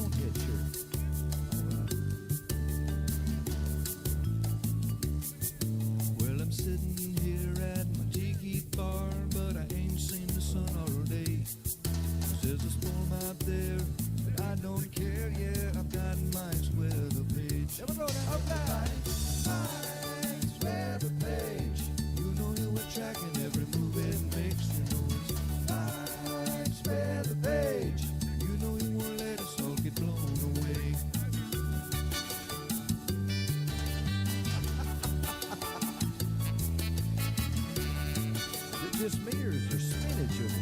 bonehead shirt. Well, I'm sitting here at my tiki bar, but I ain't seen the sun all day. There's a storm out there, but I don't care. Yeah, I've got Mike's weather page. Here we go now. Mike's weather page. You know he'll be tracking every move it makes. You know it's Mike's weather page. You know he won't let us all get blown away. Is it just me or is there spinach in it?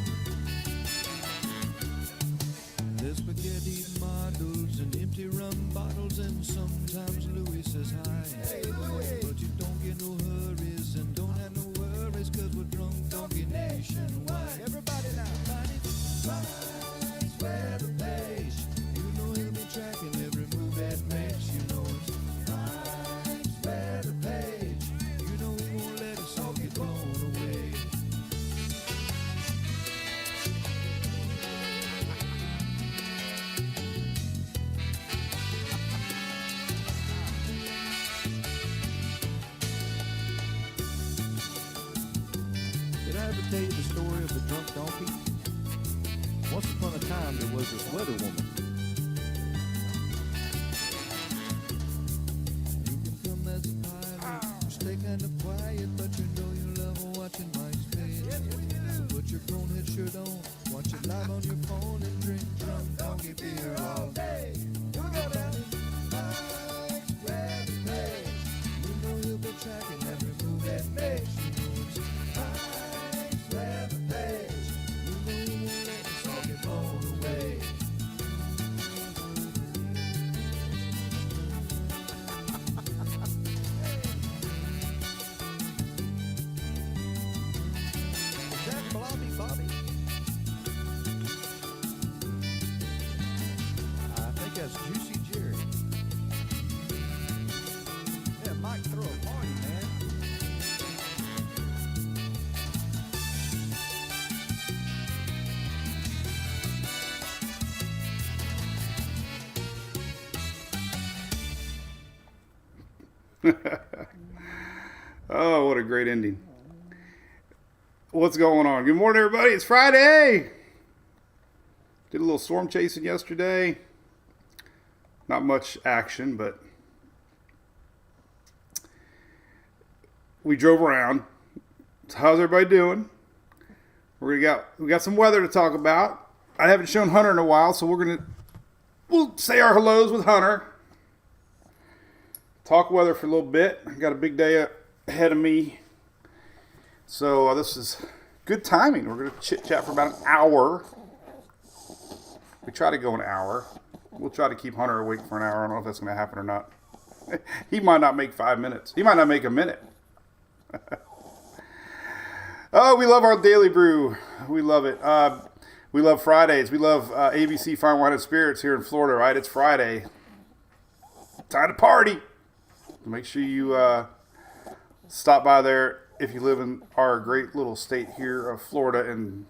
There's spaghetti models and empty rum bottles, and sometimes Louis says hi. Hey, Louis. But you don't get no hurries and don't have no worries, cause we're drunk donkey nationwide. Everybody now. Mike's weather page. You know he'll be tracking every move that makes. You know it's Mike's weather page. You know he won't let us all get blown away. Did I ever tell you the story of the drunk donkey? Once upon a time, there was this weather woman. You can come as a pilot, you stay kind of quiet, but you know you love watching Mike's face. Yes, we do. Put your bonehead shirt on, watch it live on your phone, and drink drunk donkey beer all day. Here we go now. Mike's weather page. You know he'll be tracking every move that makes. You know it's Mike's weather page. You know he won't let us all get blown away. Is that Blobby Bobby? I think that's Juicy Jerry. Yeah, Mike, throw a party, man. Oh, what a great ending. What's going on? Good morning, everybody. It's Friday. Did a little storm chasing yesterday. Not much action, but we drove around. So how's everybody doing? We got some weather to talk about. I haven't shown Hunter in a while, so we'll say our hellos with Hunter. Talk weather for a little bit. I got a big day ahead of me. So this is good timing. We're going to chit-chat for about an hour. We try to go an hour. We'll try to keep Hunter awake for an hour. I don't know if that's going to happen or not. He might not make 5 minutes. He might not make a minute. Oh, we love our daily brew. We love it. We love Fridays. We love ABC Fine Wine and Spirits here in Florida, right? It's Friday. Time to party. Make sure you stop by there if you live in our great little state here of Florida and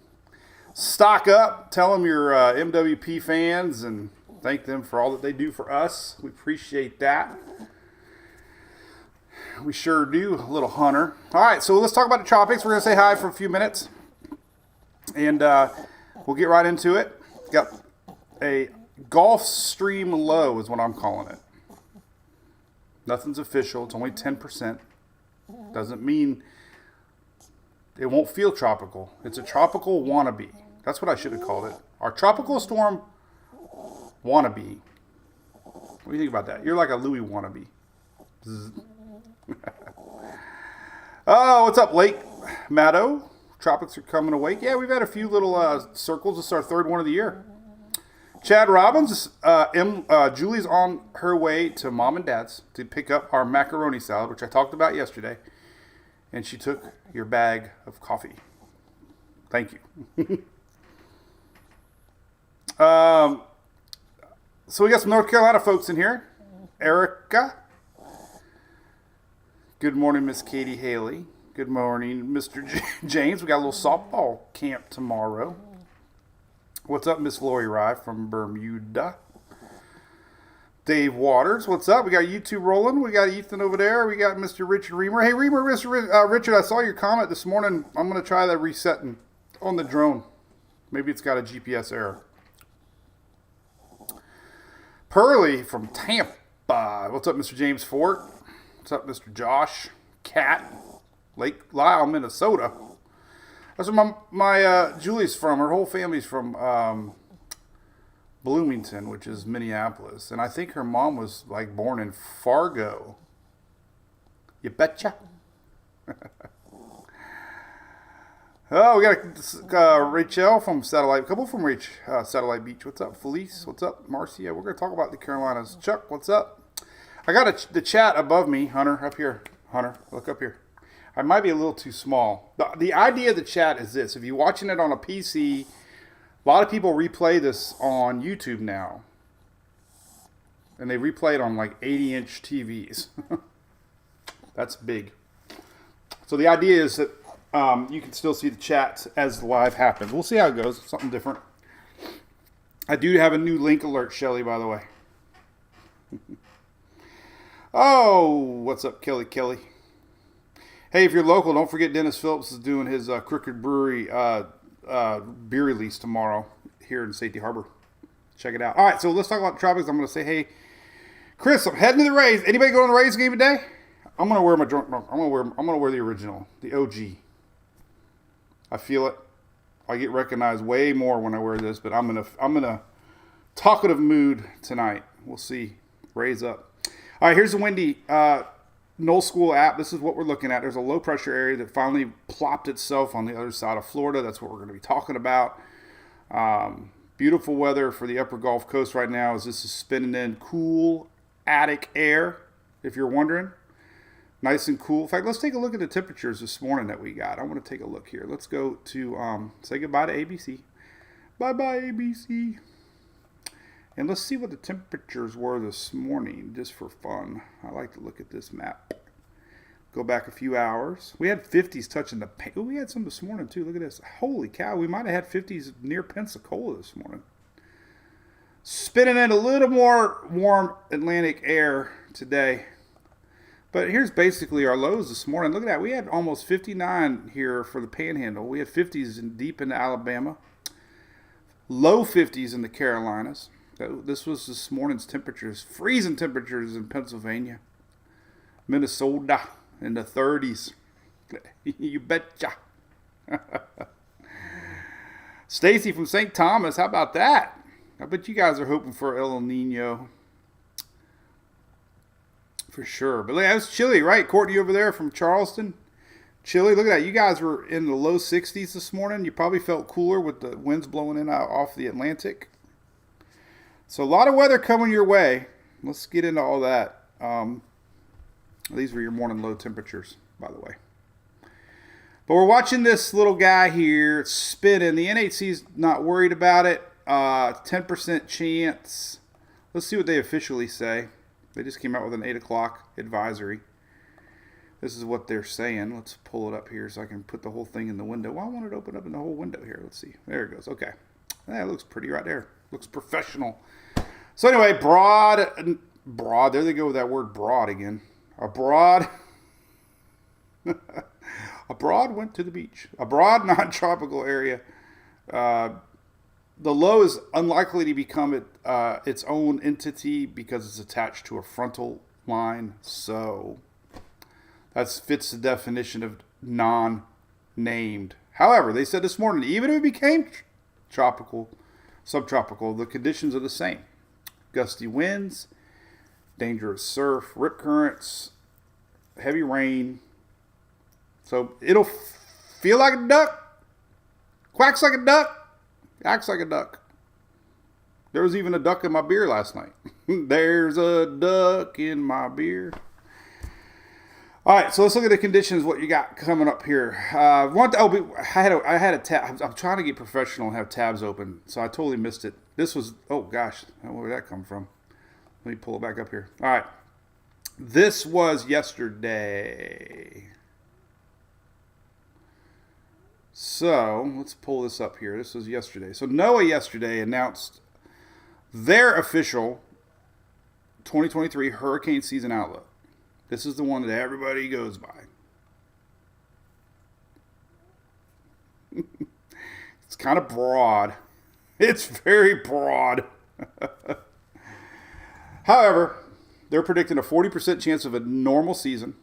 stock up. Tell them you're MWP fans and thank them for all that they do for us. We appreciate that. We sure do, little Hunter. All right, so let's talk about the tropics. We're going to say hi for a few minutes, and we'll get right into it. Got a Gulf Stream low is what I'm calling it. Nothing's official. It's only 10%. Doesn't mean it won't feel tropical. It's a tropical wannabe. That's what I should have called it. Our tropical storm wannabe. What do you think about that? You're like a Louis wannabe. Oh, what's up, Lake Maddow? Tropics are coming awake. Yeah, we've had a few little circles. This is our third one of the year. Chad Robbins, Julie's on her way to Mom and Dad's to pick up our macaroni salad, which I talked about yesterday. And she took your bag of coffee. Thank you. So we got some North Carolina folks in here. Erica. Good morning, Miss Katie Haley. Good morning, Mr. James. We got a little softball camp tomorrow. What's up, Miss Lori Rye from Bermuda? Dave Waters. What's up? We got YouTube rolling. We got Ethan over there. We got Mr. Richard Reamer. Hey, Reamer, Richard, I saw your comment this morning. I'm going to try that resetting on the drone. Maybe it's got a GPS error. Pearly from Tampa. What's up, Mr. James Fort? What's up, Mr. Josh? Cat. Lake Lyle, Minnesota. That's where my Julie's from. Her whole family's from Bloomington, which is Minneapolis. And I think her mom was like born in Fargo. You betcha. Oh, we got Rachel from Satellite. A couple from Satellite Beach. What's up, Felice? What's up, Marcia? We're going to talk about the Carolinas. Chuck, what's up? I got the chat above me. Hunter, up here. Hunter, look up here. I might be a little too small. The idea of the chat is this. If you're watching it on a PC, a lot of people replay this on YouTube now. And they replay it on like 80-inch TVs. That's big. So the idea is that you can still see the chat as live happens. We'll see how it goes. Something different. I do have a new link alert, Shelly, by the way. Oh, what's up, Kelly? Hey, if you're local, don't forget Dennis Phillips is doing his Crooked Brewery beer release tomorrow here in Safety Harbor. Check it out. All right, so let's talk about the tropics. I'm going to say, hey, Chris, I'm heading to the Rays. Anybody going to the Rays game today? I'm going to wear my drunk. I'm going to wear the original, the OG. I feel it. I get recognized way more when I wear this, but I'm in a talkative mood tonight. We'll see. Raise up. All right, here's the windy Knoll School app. This is what we're looking at. There's a low pressure area that finally plopped itself on the other side of Florida. That's what we're going to be talking about. Beautiful weather for the upper Gulf Coast right now as this is spinning in cool attic air, if you're wondering. Nice and cool. In fact, let's take a look at the temperatures this morning that we got. I want to take a look here. Let's go to say goodbye to ABC. Bye-bye, ABC. And let's see what the temperatures were this morning, just for fun. I like to look at this map. Go back a few hours. We had 50s touching the paint. Oh, we had some this morning, too. Look at this. Holy cow. We might have had 50s near Pensacola this morning. Spinning in a little more warm Atlantic air today. But here's basically our lows this morning. Look at that. We had almost 59 here for the Panhandle. We had 50s deep into Alabama. Low 50s in the Carolinas. This was this morning's temperatures. Freezing temperatures in Pennsylvania. Minnesota in the 30s. You betcha. Stacy from St. Thomas. How about that? I bet you guys are hoping for El Nino. For sure. But look, that was chilly, right? Courtney over there from Charleston. Chilly. Look at that. You guys were in the low 60s this morning. You probably felt cooler with the winds blowing in off the Atlantic. So a lot of weather coming your way. Let's get into all that. These were your morning low temperatures, by the way. But we're watching this little guy here spinning. The NHC's not worried about it. 10% chance. Let's see what they officially say. They just came out with an 8 o'clock advisory. This is what they're saying. Let's pull it up here so I can put the whole thing in the window. Well, I want it to open up in the whole window here. Let's see. There it goes. Okay. That looks pretty right there. Looks professional. So anyway, broad. There they go with that word broad again. A broad went to the beach. A broad non-tropical area. The low is unlikely to become its own entity because it's attached to a frontal line. So that fits the definition of non-named. However, they said this morning, even if it became tropical, subtropical, the conditions are the same. Gusty winds, dangerous surf, rip currents, heavy rain. So it'll feel like a duck, quacks like a duck, acts like a duck. There was even a duck in my beer last night. There's a duck in my beer. All right, so let's look at the conditions. What you got coming up here? I had a tab. I'm trying to get professional and have tabs open, so I totally missed it. This was, oh gosh, where did that come from? Let me pull it back up here. All right, this was yesterday. So let's pull this up here. This was yesterday. So NOAA yesterday announced their official 2023 hurricane season outlook. This is the one that everybody goes by. It's kind of broad. It's very broad. However, they're predicting a 40% chance of a normal season.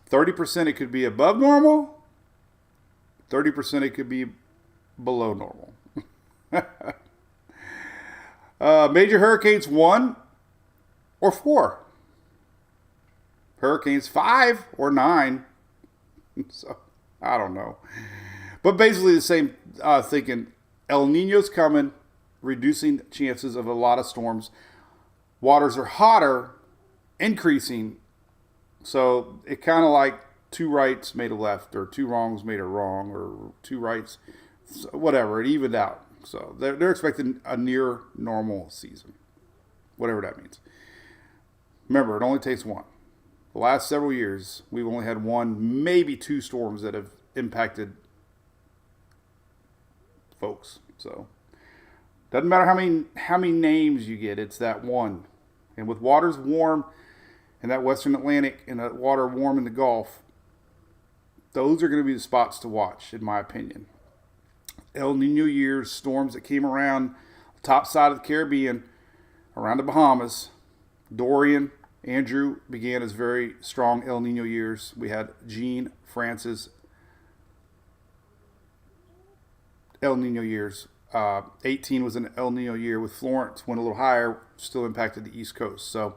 30% it could be above normal. 30% it could be below normal. Major hurricanes 1 or 4. Hurricanes 5 or 9. So, I don't know. But basically the same thinking. El Nino's coming, reducing chances of a lot of storms. Waters are hotter, increasing. So it kind of like 2 rights made a left, or 2 wrongs made a wrong, or 2 rights, whatever. It evened out. So they're expecting a near normal season, whatever that means. Remember, it only takes one. The last several years, we've only had 1, maybe 2 storms that have impacted folks. So doesn't matter how many names you get, it's that one. And with waters warm in that Western Atlantic and that water warm in the Gulf, those are going to be the spots to watch, in my opinion. El Nino years, storms that came around the top side of the Caribbean, around the Bahamas. Dorian, Andrew began as very strong El Nino years. We had Jean, Francis, El Nino years. 18 was an El Nino year with Florence, went a little higher, still impacted the East Coast. So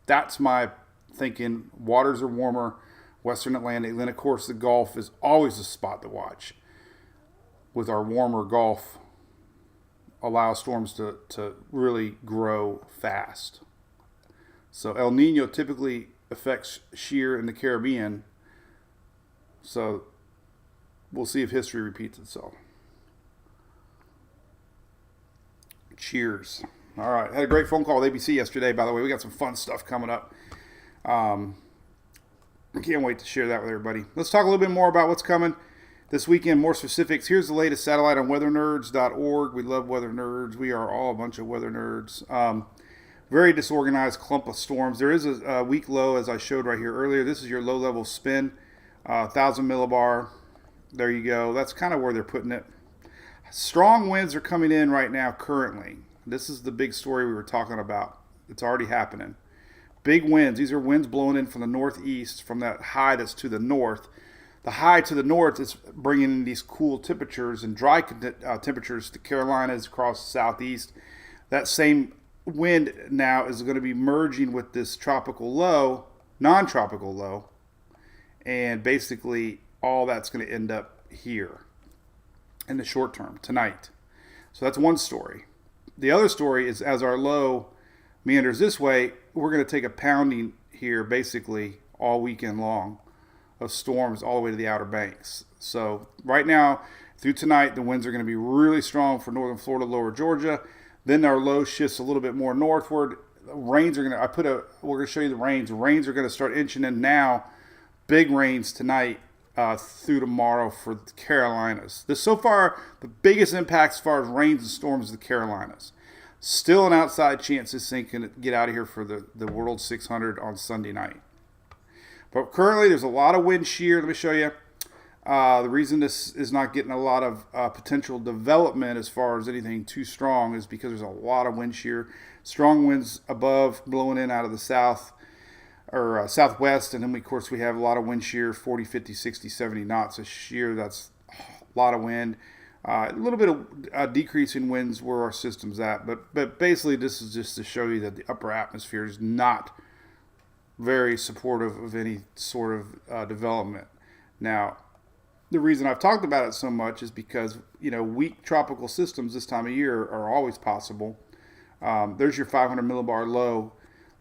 that's my thinking. Waters are warmer, Western Atlantic. And then, of course, the Gulf is always a spot to watch. With our warmer Gulf, allow storms to really grow fast. So El Nino typically affects shear in the Caribbean. So we'll see if history repeats itself. Cheers. All right. Had a great phone call with ABC yesterday, by the way. We got some fun stuff coming up. I can't wait to share that with everybody. Let's talk a little bit more about what's coming this weekend, more specifics. Here's the latest satellite on weathernerds.org. We love weather nerds. We are all a bunch of weather nerds. Very disorganized clump of storms. There is a weak low, as I showed right here earlier. This is your low-level spin, 1,000 millibar. There you go. That's kind of where they're putting it. Strong winds are coming in right now currently. This is the big story we were talking about. It's already happening. Big winds. These are winds blowing in from the northeast, from that high that's to the north. The high to the north is bringing in these cool temperatures and dry temperatures to Carolinas across the southeast. That same wind now is going to be merging with this tropical low, non-tropical low, and basically all that's going to end up here in the short term, tonight. So that's one story. The other story is as our low meanders this way, we're going to take a pounding here basically all weekend long of storms all the way to the Outer Banks. So right now, through tonight, the winds are going to be really strong for northern Florida, lower Georgia. Then our low shifts a little bit more northward. Rains are going to, we're going to show you the rains. The rains are going to start inching in now. Big rains tonight through tomorrow for the Carolinas. This so far, the biggest impact as far as rains and storms is the Carolinas. Still an outside chance this thing can get out of here for the World 600 on Sunday night. But currently, there's a lot of wind shear. Let me show you. The reason this is not getting a lot of potential development as far as anything too strong is because there's a lot of wind shear. Strong winds above blowing in out of the south or southwest. And then, of course, we have a lot of wind shear, 40, 50, 60, 70 knots of shear. That's a lot of wind. A little bit of decrease in winds where our system's at. But basically, this is just to show you that the upper atmosphere is not very supportive of any sort of development. Now, the reason I've talked about it so much is because, weak tropical systems this time of year are always possible. There's your 500 millibar low.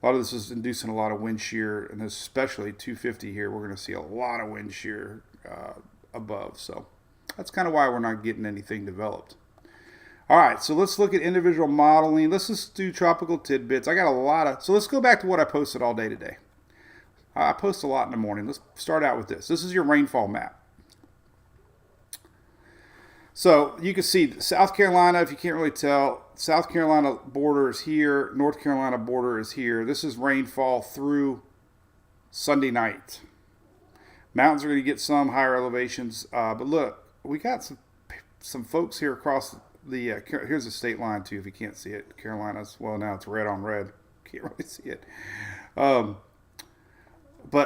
A lot of this is inducing a lot of wind shear, and especially 250 here, we're going to see a lot of wind shear above. So that's kind of why we're not getting anything developed. All right, so let's look at individual modeling. Let's just do tropical tidbits. I got a lot of, so let's go back to what I posted all day today. I post a lot in the morning. Let's start out with this. This is your rainfall map. So you can see South Carolina, if you can't really tell, South Carolina border is here, North Carolina border is here. This is rainfall through Sunday night. Mountains are going to get some higher elevations, but look, we got some folks here across the. Here's the state line too. If you can't see it, Carolinas. Well, now it's red on red. Can't really see it. But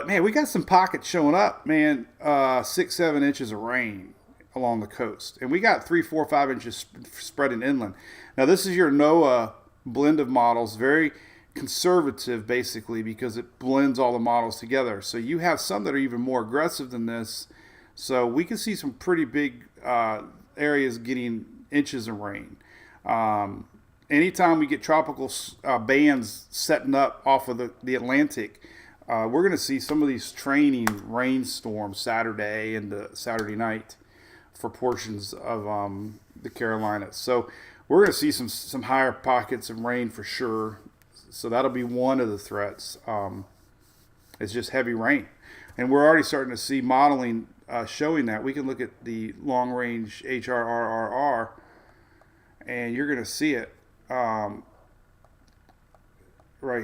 man, we got some pockets showing up. Man, 6-7 inches of rain along the coast, and we got 3, 4, 5 inches spreading inland. Now this is your NOAA blend of models, very conservative basically, because it blends all the models together. So you have some that are even more aggressive than this. So we can see some pretty big areas getting inches of rain. Anytime we get tropical bands setting up off of the Atlantic, we're going to see some of these training rainstorms Saturday and Saturday night for portions of the Carolinas. So we're going to see some higher pockets of rain for sure. So that'll be one of the threats. It's just heavy rain. And we're already starting to see modeling showing that. We can look at the long range HRRR and you're going to see it right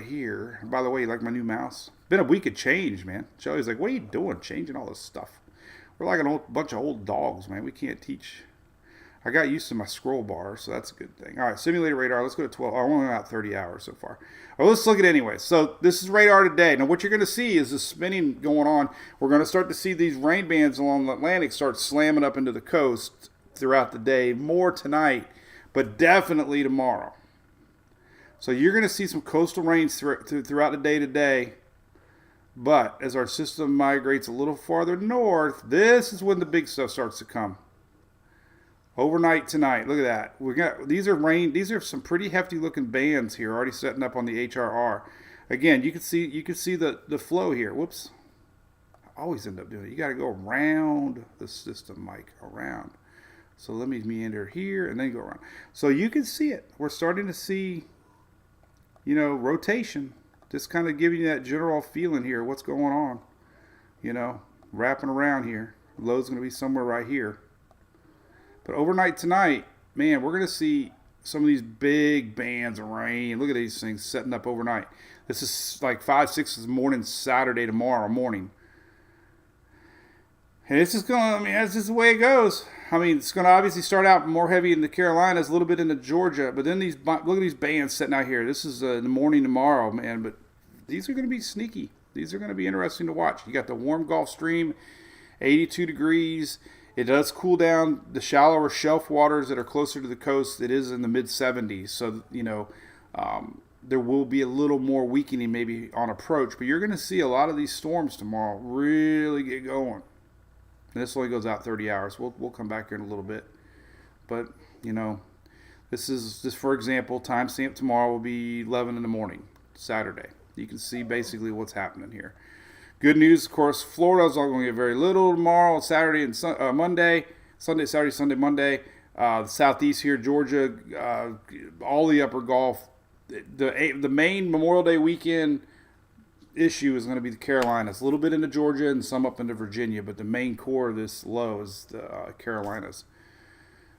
here. By the way, you like my new mouse? Been a week of change, man. Shelly's like, what are you doing changing all this stuff? We're like a bunch of old dogs, man. We can't teach. I got used to my scroll bar, so that's a good thing. All right, simulated radar. Let's go to 12. I'm only about 30 hours so far. Well, let's look at it anyway. So this is radar today. Now what you're going to see is the spinning going on. We're going to start to see these rain bands along the Atlantic start slamming up into the coast throughout the day. More tonight, but definitely tomorrow. So you're going to see some coastal rains throughout the day today. But as our system migrates a little farther north, this is when the big stuff starts to come. Overnight tonight, look at that. These are some pretty hefty looking bands here already setting up on the HRR. Again, you can see the flow here. Whoops. I always end up doing it. You got to go around the system, Mike, around. So let me meander here and then go around. So you can see it. We're starting to see, rotation. Just kind of giving you that general feeling here. What's going on? Wrapping around here. Low's going to be somewhere right here. But overnight tonight, man, we're going to see some of these big bands of rain. Look at these things setting up overnight. This is like 5, 6 in the morning, Saturday, tomorrow morning. And it's just that's just the way it goes. It's going to obviously start out more heavy in the Carolinas, a little bit into Georgia. But then look at these bands setting out here. This is in the morning tomorrow, man. But these are going to be sneaky. These are going to be interesting to watch. You got the warm Gulf Stream, 82 degrees. It does cool down the shallower shelf waters that are closer to the coast. It is in the mid-70s. So, there will be a little more weakening maybe on approach. But you're going to see a lot of these storms tomorrow really get going. And this only goes out 30 hours. We'll come back here in a little bit. But, this is, just for example, timestamp tomorrow will be 11 in the morning, Saturday. You can see basically what's happening here. Good news, of course, Florida's all going to get very little tomorrow, Saturday and Monday. Sunday, Saturday, Sunday, Monday. The southeast here, Georgia, all the upper Gulf. The main Memorial Day weekend issue is going to be the Carolinas, a little bit into Georgia and some up into Virginia, but the main core of this low is the Carolinas.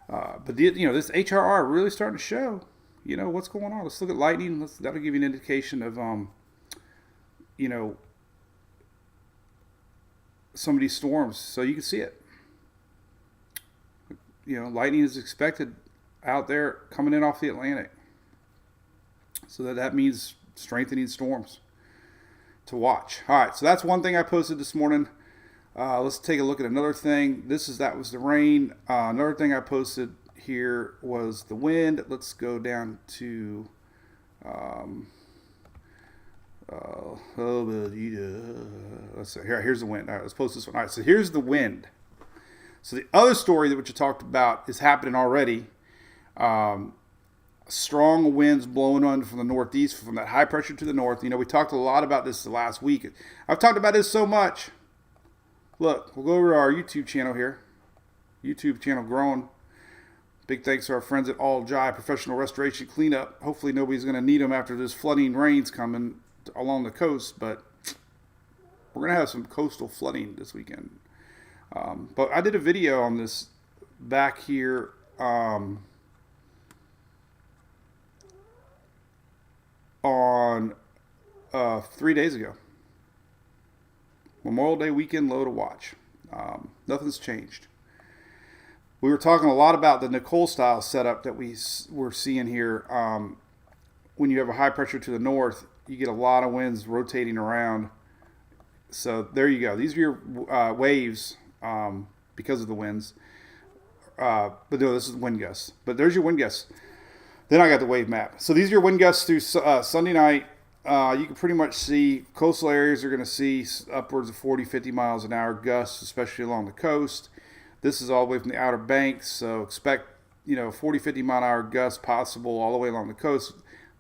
But this HRR really starting to show, what's going on. Let's look at lightning. That'll give you an indication of, some of these storms, so you can see it. Lightning is expected out there coming in off the Atlantic. So that means strengthening storms to watch. All right, so that's one thing I posted this morning. Let's take a look at another thing. That was the rain. Another thing I posted here was the wind. Let's go down to let's see. Here's the wind. All right, let's post this one. All right, so here's the wind. So the other story that you talked about is happening already. Strong winds blowing on from the northeast, from that high pressure to the north. We talked a lot about this the last week. I've talked about this so much. Look, we'll go over to our YouTube channel here. YouTube channel growing. Big thanks to our friends at All Jai Professional Restoration Cleanup. Hopefully nobody's going to need them after this flooding rains coming along the coast, but we're going to have some coastal flooding this weekend. But I did a video on this back here on 3 days ago. Memorial Day weekend low to watch. Nothing's changed. We were talking a lot about the Nicole style setup that we're seeing here. When you have a high pressure to the north, you get a lot of winds rotating around. So there you go. These are your waves because of the winds. But no, this is wind gusts. But there's your wind gusts. Then I got the wave map. So these are your wind gusts through Sunday night. You can pretty much see coastal areas are going to see upwards of 40, 50 miles an hour gusts, especially along the coast. This is all the way from the Outer Banks, so expect 40, 50 mile an hour gusts possible all the way along the coast.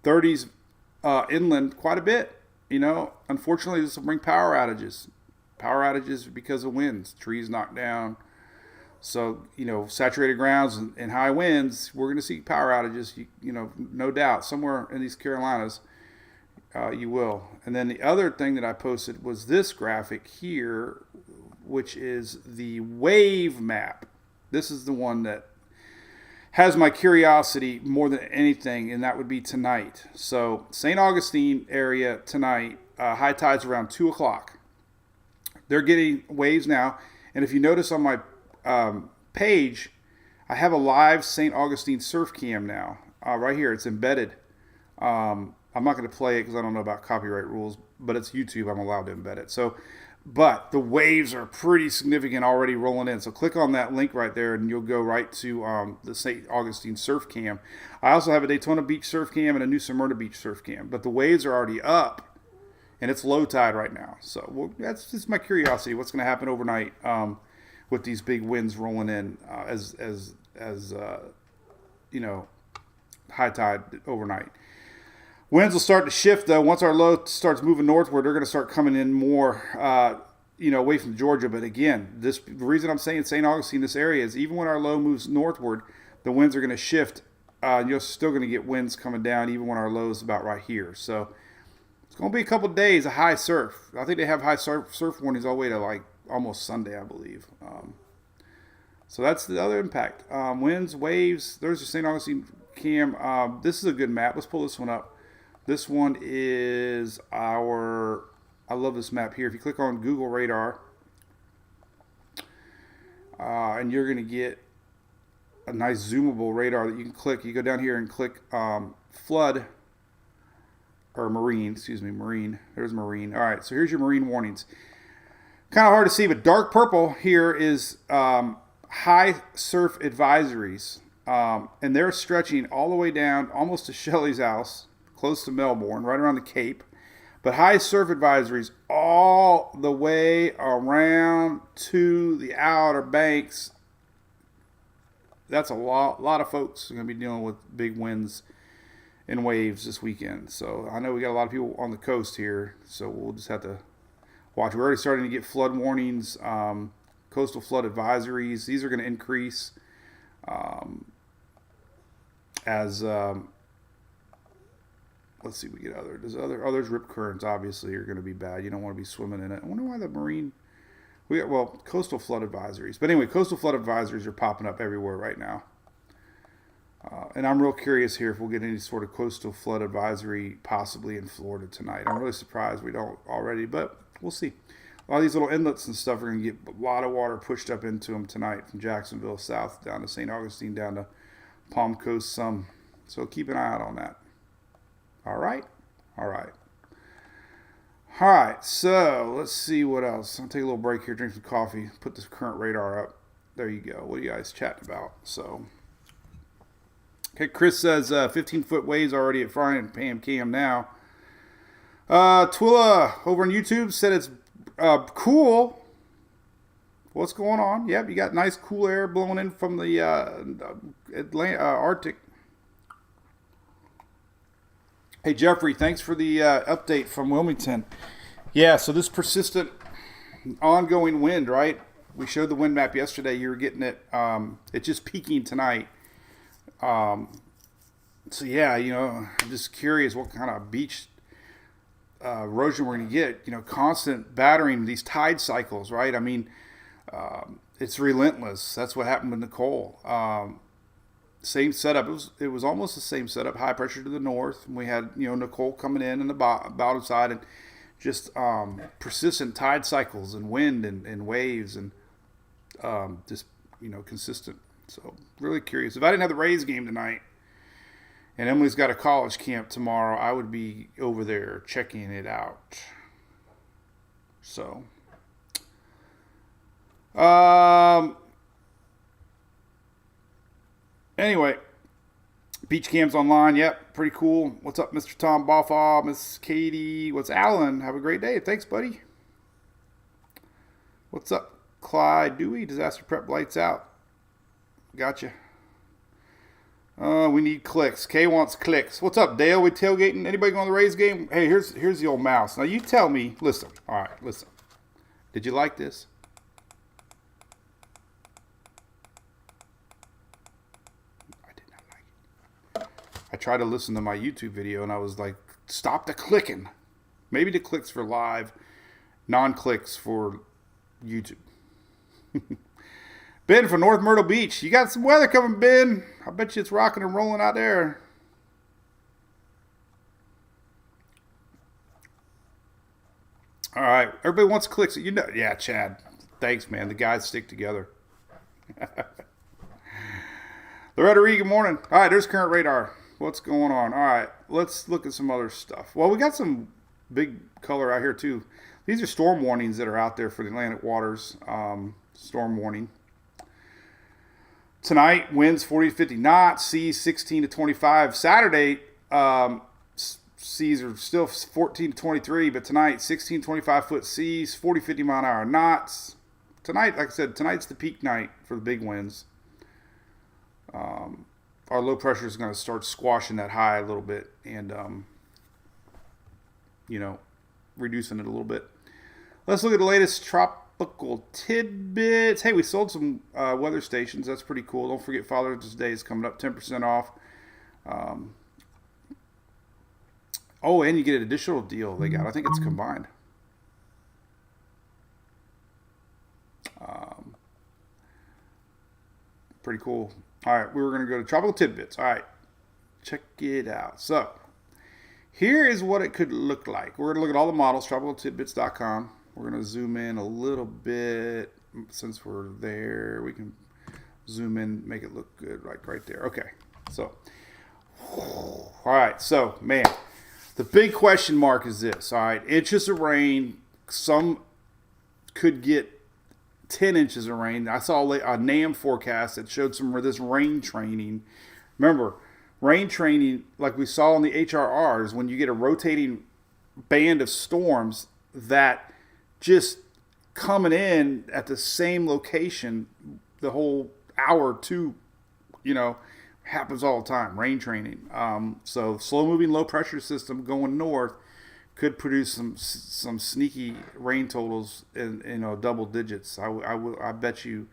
30s inland quite a bit. Unfortunately, this will bring power outages. Power outages because of winds, trees knocked down. So, saturated grounds and high winds, we're going to see power outages, no doubt. Somewhere in these Carolinas, you will. And then the other thing that I posted was this graphic here, which is the wave map. This is the one that has my curiosity more than anything, and that would be tonight. So St. Augustine area tonight, high tides around 2 o'clock. They're getting waves now. And if you notice on my page, I have a live St. Augustine surf cam now. Right here, it's embedded. I'm not going to play it because I don't know about copyright rules, but it's YouTube. I'm allowed to embed it. But the waves are pretty significant already rolling in. So click on that link right there and you'll go right to the St. Augustine surf cam. I also have a Daytona Beach surf cam and a New Smyrna Beach surf cam. But the waves are already up and it's low tide right now. So that's just my curiosity. What's going to happen overnight with these big winds rolling in as high tide overnight. Winds will start to shift, though. Once our low starts moving northward, they're going to start coming in more, away from Georgia. But again, the reason I'm saying St. Augustine, this area, is even when our low moves northward, the winds are going to shift. You're still going to get winds coming down, even when our low is about right here. So it's going to be a couple of days of high surf. I think they have high surf warnings all the way to like almost Sunday, I believe. So that's the other impact. Winds, waves. There's the St. Augustine cam. This is a good map. Let's pull this one up. This one is I love this map here. If you click on Google Radar, and you're going to get a nice zoomable radar that you can click. You go down here and click flood, or marine, marine. There's marine. All right, so here's your marine warnings. Kind of hard to see, but dark purple here is high surf advisories. And they're stretching all the way down almost to Shelley's house, close to Melbourne, right around the Cape. But high surf advisories all the way around to the Outer Banks. That's a lot of folks are going to be dealing with big winds and waves this weekend. So I know we got a lot of people on the coast here, so we'll just have to watch. We're already starting to get flood warnings, coastal flood advisories. These are going to increase as let's see, we get others rip currents obviously are going to be bad. You don't want to be swimming in it. I wonder why the marine coastal flood advisories. But anyway, coastal flood advisories are popping up everywhere right now. And I'm real curious here if we'll get any sort of coastal flood advisory possibly in Florida tonight. I'm really surprised we don't already, but we'll see. A lot of these little inlets and stuff are going to get a lot of water pushed up into them tonight from Jacksonville south down to St. Augustine down to Palm Coast some. So keep an eye out on that. All right. So let's see what else. I'll take a little break here, drink some coffee, put this current radar up. There you go. What are you guys chatting about? So, okay, Chris says 15-foot waves already at Frying Pan Cam now. Twilla over on YouTube said it's cool. What's going on? Yep, you got nice cool air blowing in from the Arctic. Hey, Jeffrey, thanks for the update from Wilmington. Yeah, so this persistent ongoing wind, right? We showed the wind map yesterday. You were getting it. It's just peaking tonight. So, yeah, I'm just curious what kind of beach erosion we're going to get. Constant battering these tide cycles, right? I mean, it's relentless. That's what happened with Nicole. Same setup. It was almost the same setup. High pressure to the north. We had Nicole coming in the bottom side, and just persistent tide cycles and wind and waves, and just consistent. So really curious. If I didn't have the Rays game tonight, and Emily's got a college camp tomorrow, I would be over there checking it out. So. Anyway, beach cam's online. Yep, pretty cool. What's up, Mr. Tom Boffa, Miss Katie? What's Alan? Have a great day. Thanks, buddy. What's up, Clyde Dewey? Disaster prep lights out. Gotcha. We need clicks. Kay wants clicks. What's up, Dale? We tailgating? Anybody going to the Rays game? Hey, here's the old mouse. Now you tell me. Listen. All right, listen. Did you like this? I tried to listen to my YouTube video, and I was like, stop the clicking. Maybe the clicks for live, non-clicks for YouTube. Ben from North Myrtle Beach. You got some weather coming, Ben. I bet you it's rocking and rolling out there. All right. Everybody wants clicks. Yeah, Chad. Thanks, man. The guys stick together. Loretta Reed, good morning. All right, there's current radar. What's going on? All right, let's look at some other stuff. Well, we got some big color out here, too. These are storm warnings that are out there for the Atlantic waters. Storm warning. Tonight, winds 40 to 50 knots, seas 16 to 25. Saturday, seas are still 14 to 23, but tonight, 16 to 25-foot seas, 40 50 mile an hour knots. Tonight, like I said, tonight's the peak night for the big winds. Our low pressure is going to start squashing that high a little bit and, reducing it a little bit. Let's look at the latest tropical tidbits. Hey, we sold some weather stations. That's pretty cool. Don't forget Father's Day is coming up, 10% off. And you get an additional deal they got. I think it's combined. Pretty cool. All right, we were going to go to Tropical Tidbits. All right, check it out. So, here is what it could look like. We're going to look at all the models, tropicaltidbits.com. We're going to zoom in a little bit. Since we're there, we can zoom in, make it look good right there. Okay, so, all right, so, man, the big question mark is this. All right, inches of rain. Some could get 10 inches of rain. I saw a NAM forecast that showed some of this rain training. Remember, rain training, like we saw in the HRRs, when you get a rotating band of storms that just coming in at the same location the whole hour or two, happens all the time. Rain training. So slow moving low pressure system going north could produce some sneaky rain totals in double digits. I bet you.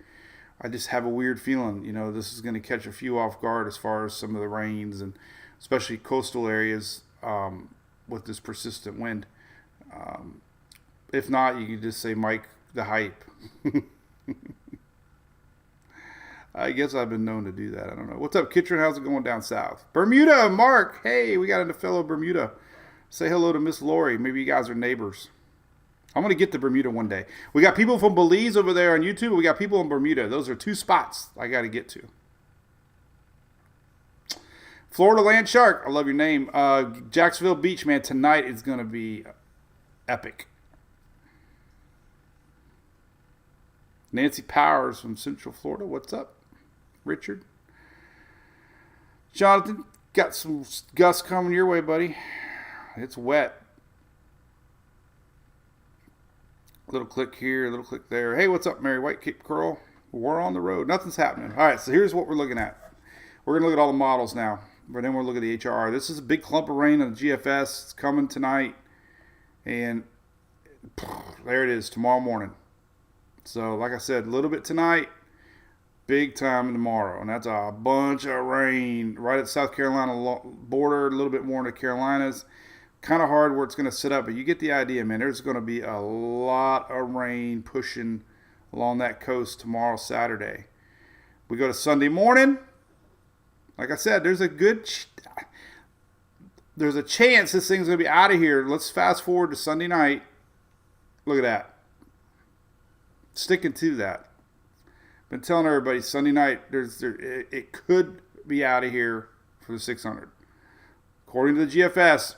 I just have a weird feeling. This is going to catch a few off guard as far as some of the rains, and especially coastal areas with this persistent wind. If not, you could just say Mike the hype. I guess I've been known to do that. I don't know. What's up, Kitchen? How's it going down south? Bermuda, Mark. Hey, we got a fellow Bermuda. Say hello to Miss Lori. Maybe you guys are neighbors. I'm going to get to Bermuda one day. We got people from Belize over there on YouTube. We got people in Bermuda. Those are two spots I got to get to. Florida Land Shark. I love your name. Jacksonville Beach, man. Tonight is going to be epic. Nancy Powers from Central Florida. What's up? Richard. Jonathan, got some gusts coming your way, buddy. It's wet. Little click here, little click there. Hey, what's up, Mary White Cape Curl? We're on the road. Nothing's happening. All right, so here's what we're looking at. We're going to look at all the models now. But then we'll look at the HRRR. This is a big clump of rain on the GFS. It's coming tonight. And there it is tomorrow morning. So, like I said, a little bit tonight, big time tomorrow. And that's a bunch of rain right at the South Carolina border, a little bit more in the Carolinas. Kind of hard where it's going to sit up, but you get the idea, man. There's going to be a lot of rain pushing along that coast tomorrow, Saturday. We go to Sunday morning. Like I said, there's a chance this thing's going to be out of here. Let's fast forward to Sunday night. Look at that. Sticking to that. Been telling everybody Sunday night it could be out of here for the 600. According to the GFS,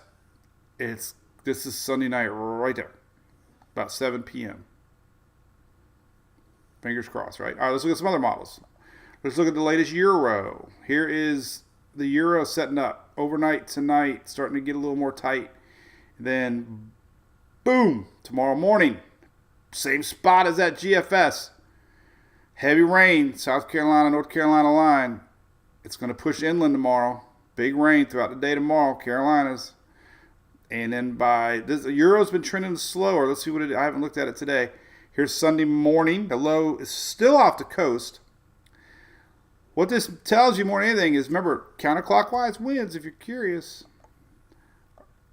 this is Sunday night right there, about 7 p.m. Fingers crossed, right? All right, let's look at some other models. Let's look at the latest Euro. Here is the Euro setting up overnight tonight, starting to get a little more tight. Then, boom, tomorrow morning, same spot as that GFS. Heavy rain, South Carolina, North Carolina line. It's going to push inland tomorrow. Big rain throughout the day tomorrow, Carolinas. And then the Euro's been trending slower. Let's see what I haven't looked at it today. Here's Sunday morning. The low is still off the coast. What this tells you more than anything is, remember, counterclockwise winds, if you're curious.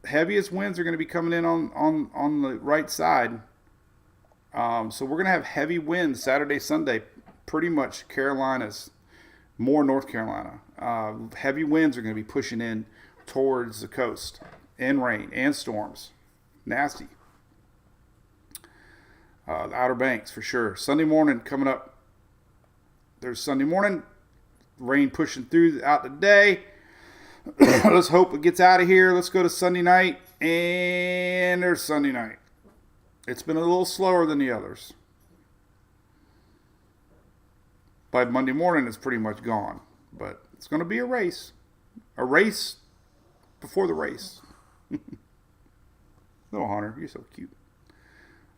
Heaviest winds are going to be coming in on the right side. So we're going to have heavy winds Saturday, Sunday, pretty much Carolinas, more North Carolina. Heavy winds are going to be pushing in towards the coast, and rain and storms. Nasty. The Outer Banks for sure. Sunday morning coming up. There's Sunday morning. Rain pushing throughout the day. Let's hope it gets out of here. Let's go to Sunday night. And there's Sunday night. It's been a little slower than the others. By Monday morning, it's pretty much gone. But it's going to be a race. A race before the race. Little Hunter, you're so cute.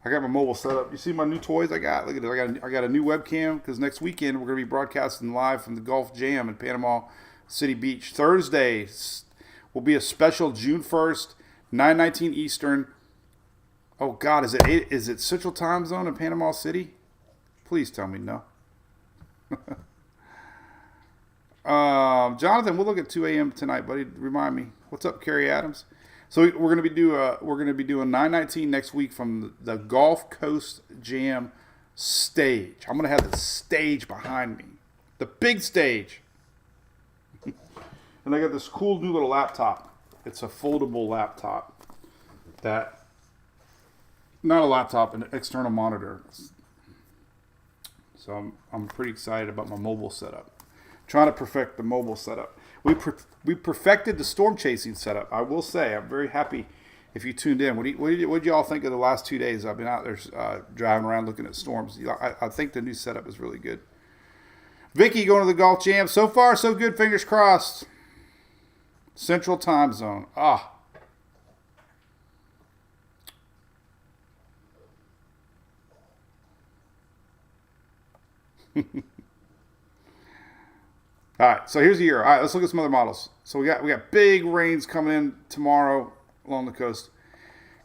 I got my mobile set up. You see my new toys I got? Look at it. I got a new webcam because next weekend we're going to be broadcasting live from the Gulf Jam in Panama City Beach. Thursday will be a special June 1st, 9:19 Eastern. Oh God, is it Central Time Zone in Panama City? Please tell me no. Jonathan, we'll look at 2 a.m. tonight, buddy. Remind me. What's up, Kerry Adams? So we're gonna be doing 9:19 next week from the Gulf Coast Jam stage. I'm gonna have the stage behind me, the big stage, and I got this cool new little laptop. It's a foldable laptop not a laptop, an external monitor. So I'm pretty excited about my mobile setup. Trying to perfect the mobile setup. We perfected the storm chasing setup. I will say, I'm very happy if you tuned in. What did y'all think of the last 2 days? I've been out there driving around looking at storms. I think the new setup is really good. Vicky going to the Gulf Jam. So far, so good. Fingers crossed. Central Time Zone. All right, so here's the year. All right, let's look at some other models. So we got big rains coming in tomorrow along the coast.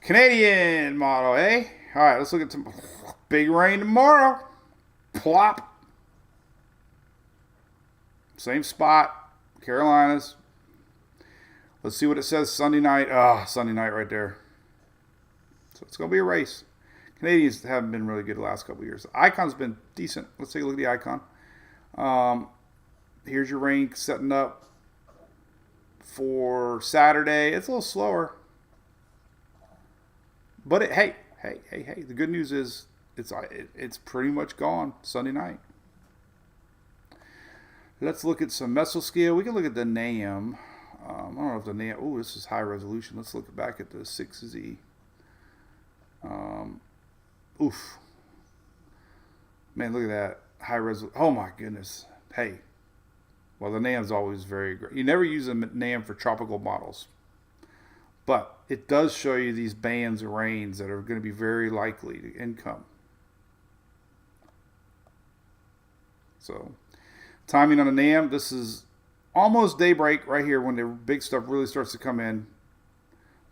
Canadian model, eh? All right, let's look at some big rain tomorrow. Plop. Same spot, Carolinas. Let's see what it says Sunday night. Sunday night right there. So it's going to be a race. Canadians haven't been really good the last couple of years. The Icon's been decent. Let's take a look at the Icon. Here's your rain setting up for Saturday. It's a little slower. But hey. The good news is it's pretty much gone Sunday night. Let's look at some mesoscale. We can look at the NAM. I don't know if the NAM. Oh, this is high resolution. Let's look back at the 6Z. Oof. Man, look at that. High resolution. Oh my goodness. Hey. Well, the NAM's always very great. You never use a NAM for tropical models. But it does show you these bands of rains that are going to be very likely to income. So, timing on a NAM, this is almost daybreak right here when the big stuff really starts to come in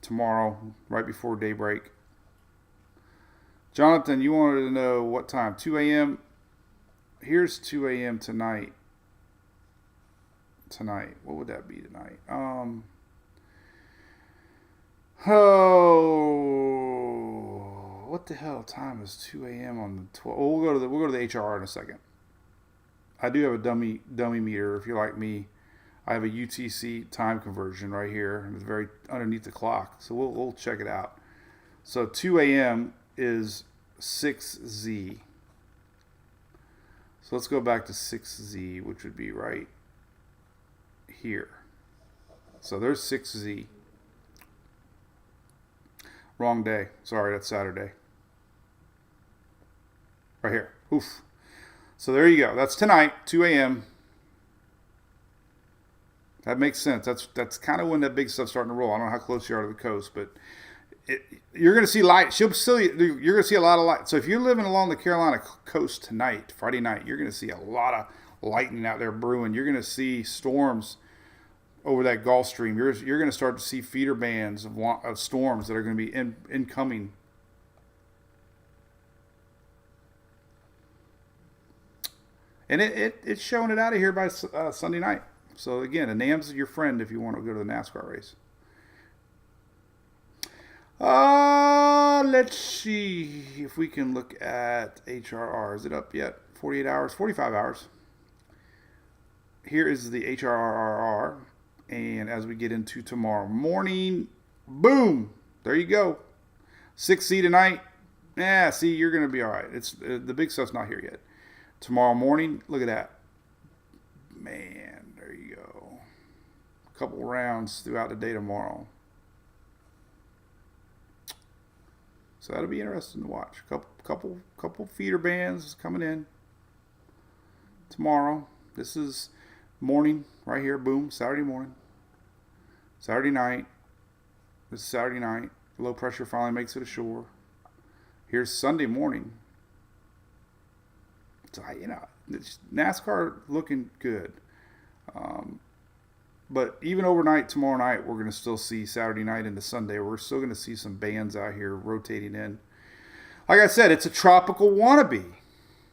tomorrow, right before daybreak. Jonathan, you wanted to know what time? 2 a.m. Here's 2 a.m. tonight. What would that be tonight? What the hell time is 2 a.m. on the 12th? Oh, we'll go to the HRRR in a second. I do have a dummy meter. If you're like me, I have a UTC time conversion right here, and it's very underneath the clock. So we'll check it out. So 2 a.m. is 6Z. So let's go back to 6Z, which would be right here. So there's 6Z. Wrong day. Sorry, that's Saturday. Right here. Oof. So there you go. That's tonight, 2 a.m. That makes sense. That's kind of when that big stuff's starting to roll. I don't know how close you are to the coast, but you're going to see light. You're going to see a lot of light. So if you're living along the Carolina coast tonight, Friday night, you're going to see a lot of lightning out there brewing. You're going to see storms over that Gulf Stream. You're going to start to see feeder bands of storms that are going to be incoming. And it's showing it out of here by Sunday night. So again, a NAM's your friend if you want to go to the NASCAR race. Let's see if we can look at HRRR. Is it up yet? 48 hours, 45 hours. Here is the HRRR. And as we get into tomorrow morning, boom, there you go. 6C tonight. Yeah, see, you're going to be all right. It's the big stuff's not here yet. Tomorrow morning, look at that. Man, there you go. A couple rounds throughout the day tomorrow. So that'll be interesting to watch. Couple feeder bands coming in tomorrow. This is morning right here. Boom, Saturday morning. Saturday night. This is Saturday night. Low pressure finally makes it ashore. Here's Sunday morning. So, NASCAR looking good. But even overnight, tomorrow night, we're going to still see Saturday night into Sunday. We're still going to see some bands out here rotating in. Like I said, it's a tropical wannabe.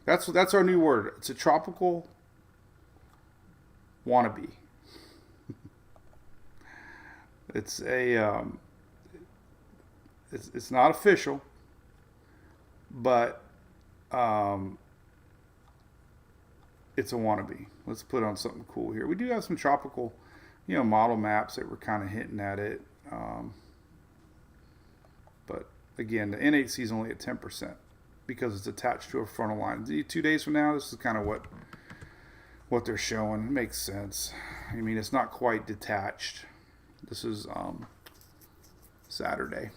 That's our new word. It's a tropical wannabe. It's it's not official, but it's a wannabe. Let's put on something cool here. We do have some tropical, model maps that were kind of hinting at it. But again, the NHC is only at 10% because it's attached to a frontal line. 2 days from now, this is kind of what they're showing. It makes sense. I mean, it's not quite detached. This is Saturday.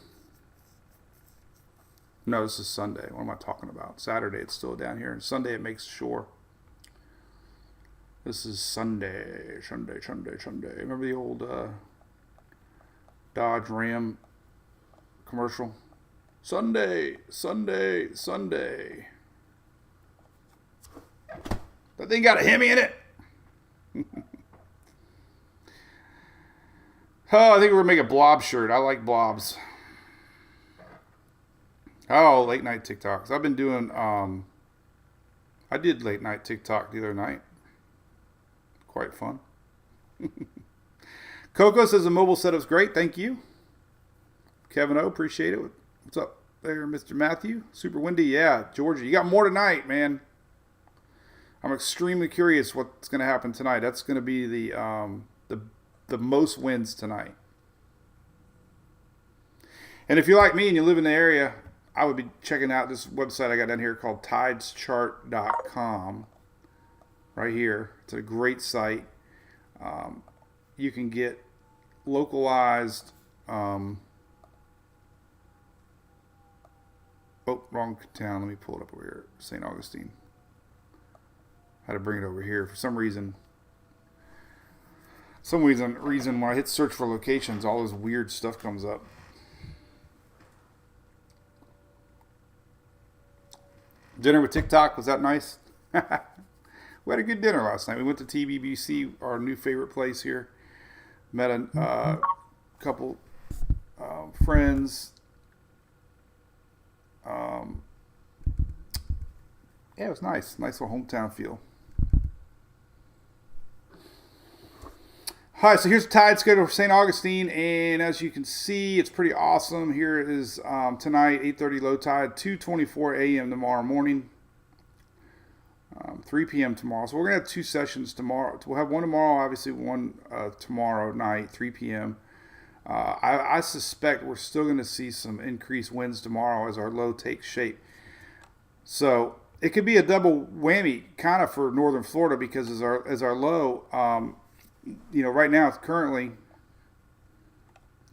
No, this is Sunday. What am I talking about? Saturday, it's still down here. And Sunday, it makes shore. This is Sunday. Remember the old Dodge Ram commercial? Sunday. That thing got a Hemi in it. Oh, I think we're going to make a Blobs shirt. I like Blobs. Oh, late night TikToks. I've been doing, I did late night TikTok the other night. Quite fun. Coco says the mobile setup's great. Thank you. Kevin O, appreciate it. What's up there, Mr. Matthew? Super windy. Yeah, Georgia. You got more tonight, man. I'm extremely curious what's going to happen tonight. That's going to be the most winds tonight. And if you're like me and you live in the area, I would be checking out this website I got down here called tideschart.com. Right here. It's a great site. You can get localized. Oh, wrong town. Let me pull it up over here. St. Augustine. Had to bring it over here. For some reason when I hit search for locations, all this weird stuff comes up. Dinner with TikTok, was that nice? We had a good dinner last night. We went to TBBC, our new favorite place here. Met a couple friends. Yeah, it was nice. Nice little hometown feel. All right, so here's the tide schedule for St. Augustine, and as you can see, it's pretty awesome. Here is tonight, 8:30 low tide, 2:24 a.m. tomorrow morning, 3 p.m. tomorrow. So we're going to have 2 sessions tomorrow. We'll have one tomorrow, obviously one tomorrow night, 3 p.m. I suspect we're still going to see some increased winds tomorrow as our low takes shape. So it could be a double whammy kind of for northern Florida, because as our low, right now, currently,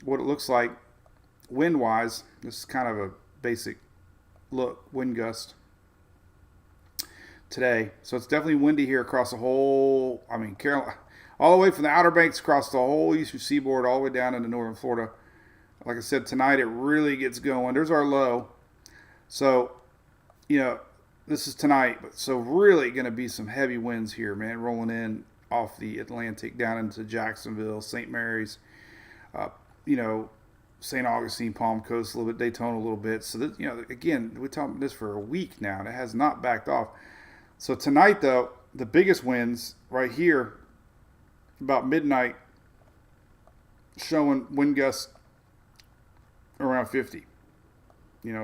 what it looks like wind-wise, this is kind of a basic look, wind gust today. So it's definitely windy here across the whole, Carolina, all the way from the Outer Banks across the whole eastern seaboard, all the way down into northern Florida. Like I said, tonight it really gets going. There's our low. So, this is tonight. So really going to be some heavy winds here, man, rolling in off the Atlantic down into Jacksonville, St. Mary's, St. Augustine, Palm Coast, a little bit, Daytona a little bit. So, again, we're talking about this for a week now, and it has not backed off. So tonight, though, the biggest winds right here, about midnight, showing wind gusts around 50.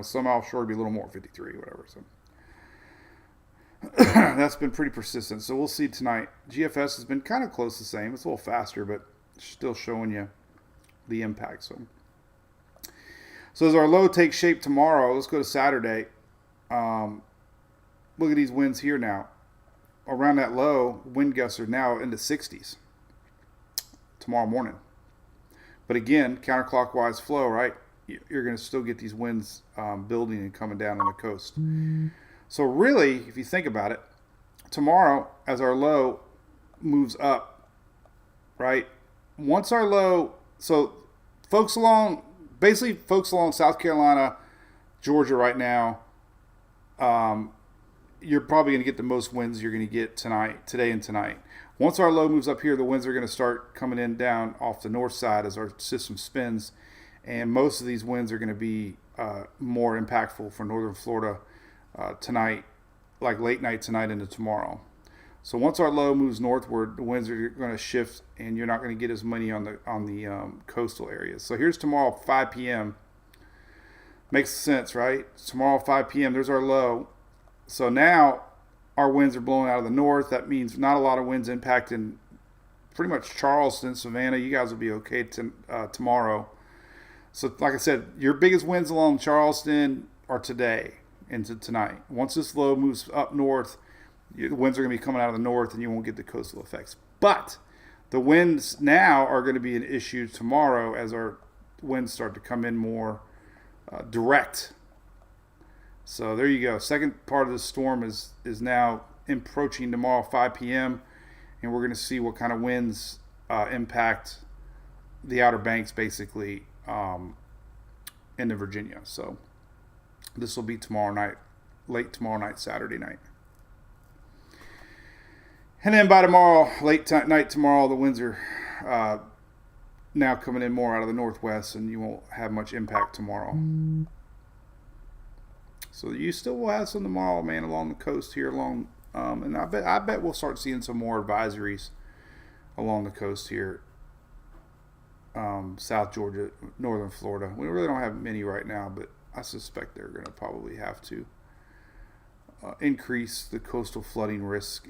Some offshore would be a little more, 53, whatever. So that's been pretty persistent. So we'll see tonight. GFS has been kind of close to the same. It's a little faster, but still showing you the impact. So as our low takes shape tomorrow, let's go to Saturday. Look at these winds here now. Around that low, wind gusts are now in the 60s tomorrow morning. But again, counterclockwise flow, right? You're going to still get these winds building and coming down on the coast. So really, if you think about it, tomorrow, as our low moves up, right? Once our low, so folks along South Carolina, Georgia right now, you're probably going to get the most winds you're going to get today and tonight. Once our low moves up here, the winds are going to start coming in down off the north side as our system spins. And most of these winds are going to be more impactful for northern Florida tonight, like late night tonight into tomorrow. So once our low moves northward, the winds are going to shift, and you're not going to get as many on the coastal areas. So here's tomorrow, 5 p.m. Makes sense, right? Tomorrow, 5 p.m., there's our low. So now our winds are blowing out of the north. That means not a lot of winds impacting pretty much Charleston, Savannah. You guys will be okay tomorrow. So like I said, your biggest winds along Charleston are today into tonight. Once this low moves up north, the winds are going to be coming out of the north, and you won't get the coastal effects. But the winds now are going to be an issue tomorrow as our winds start to come in more direct. So there you go. Second part of the storm is now approaching tomorrow, 5 p.m., and we're going to see what kind of winds impact the Outer Banks, basically, into Virginia. So this will be tomorrow night, late tomorrow night, Saturday night. And then by tomorrow, night tomorrow, the winds are now coming in more out of the northwest, and you won't have much impact tomorrow. So you still will have some tomorrow, man, along the coast here, and I bet we'll start seeing some more advisories along the coast here, South Georgia, northern Florida. We really don't have many right now, but I suspect they're going to probably have to increase the coastal flooding risk.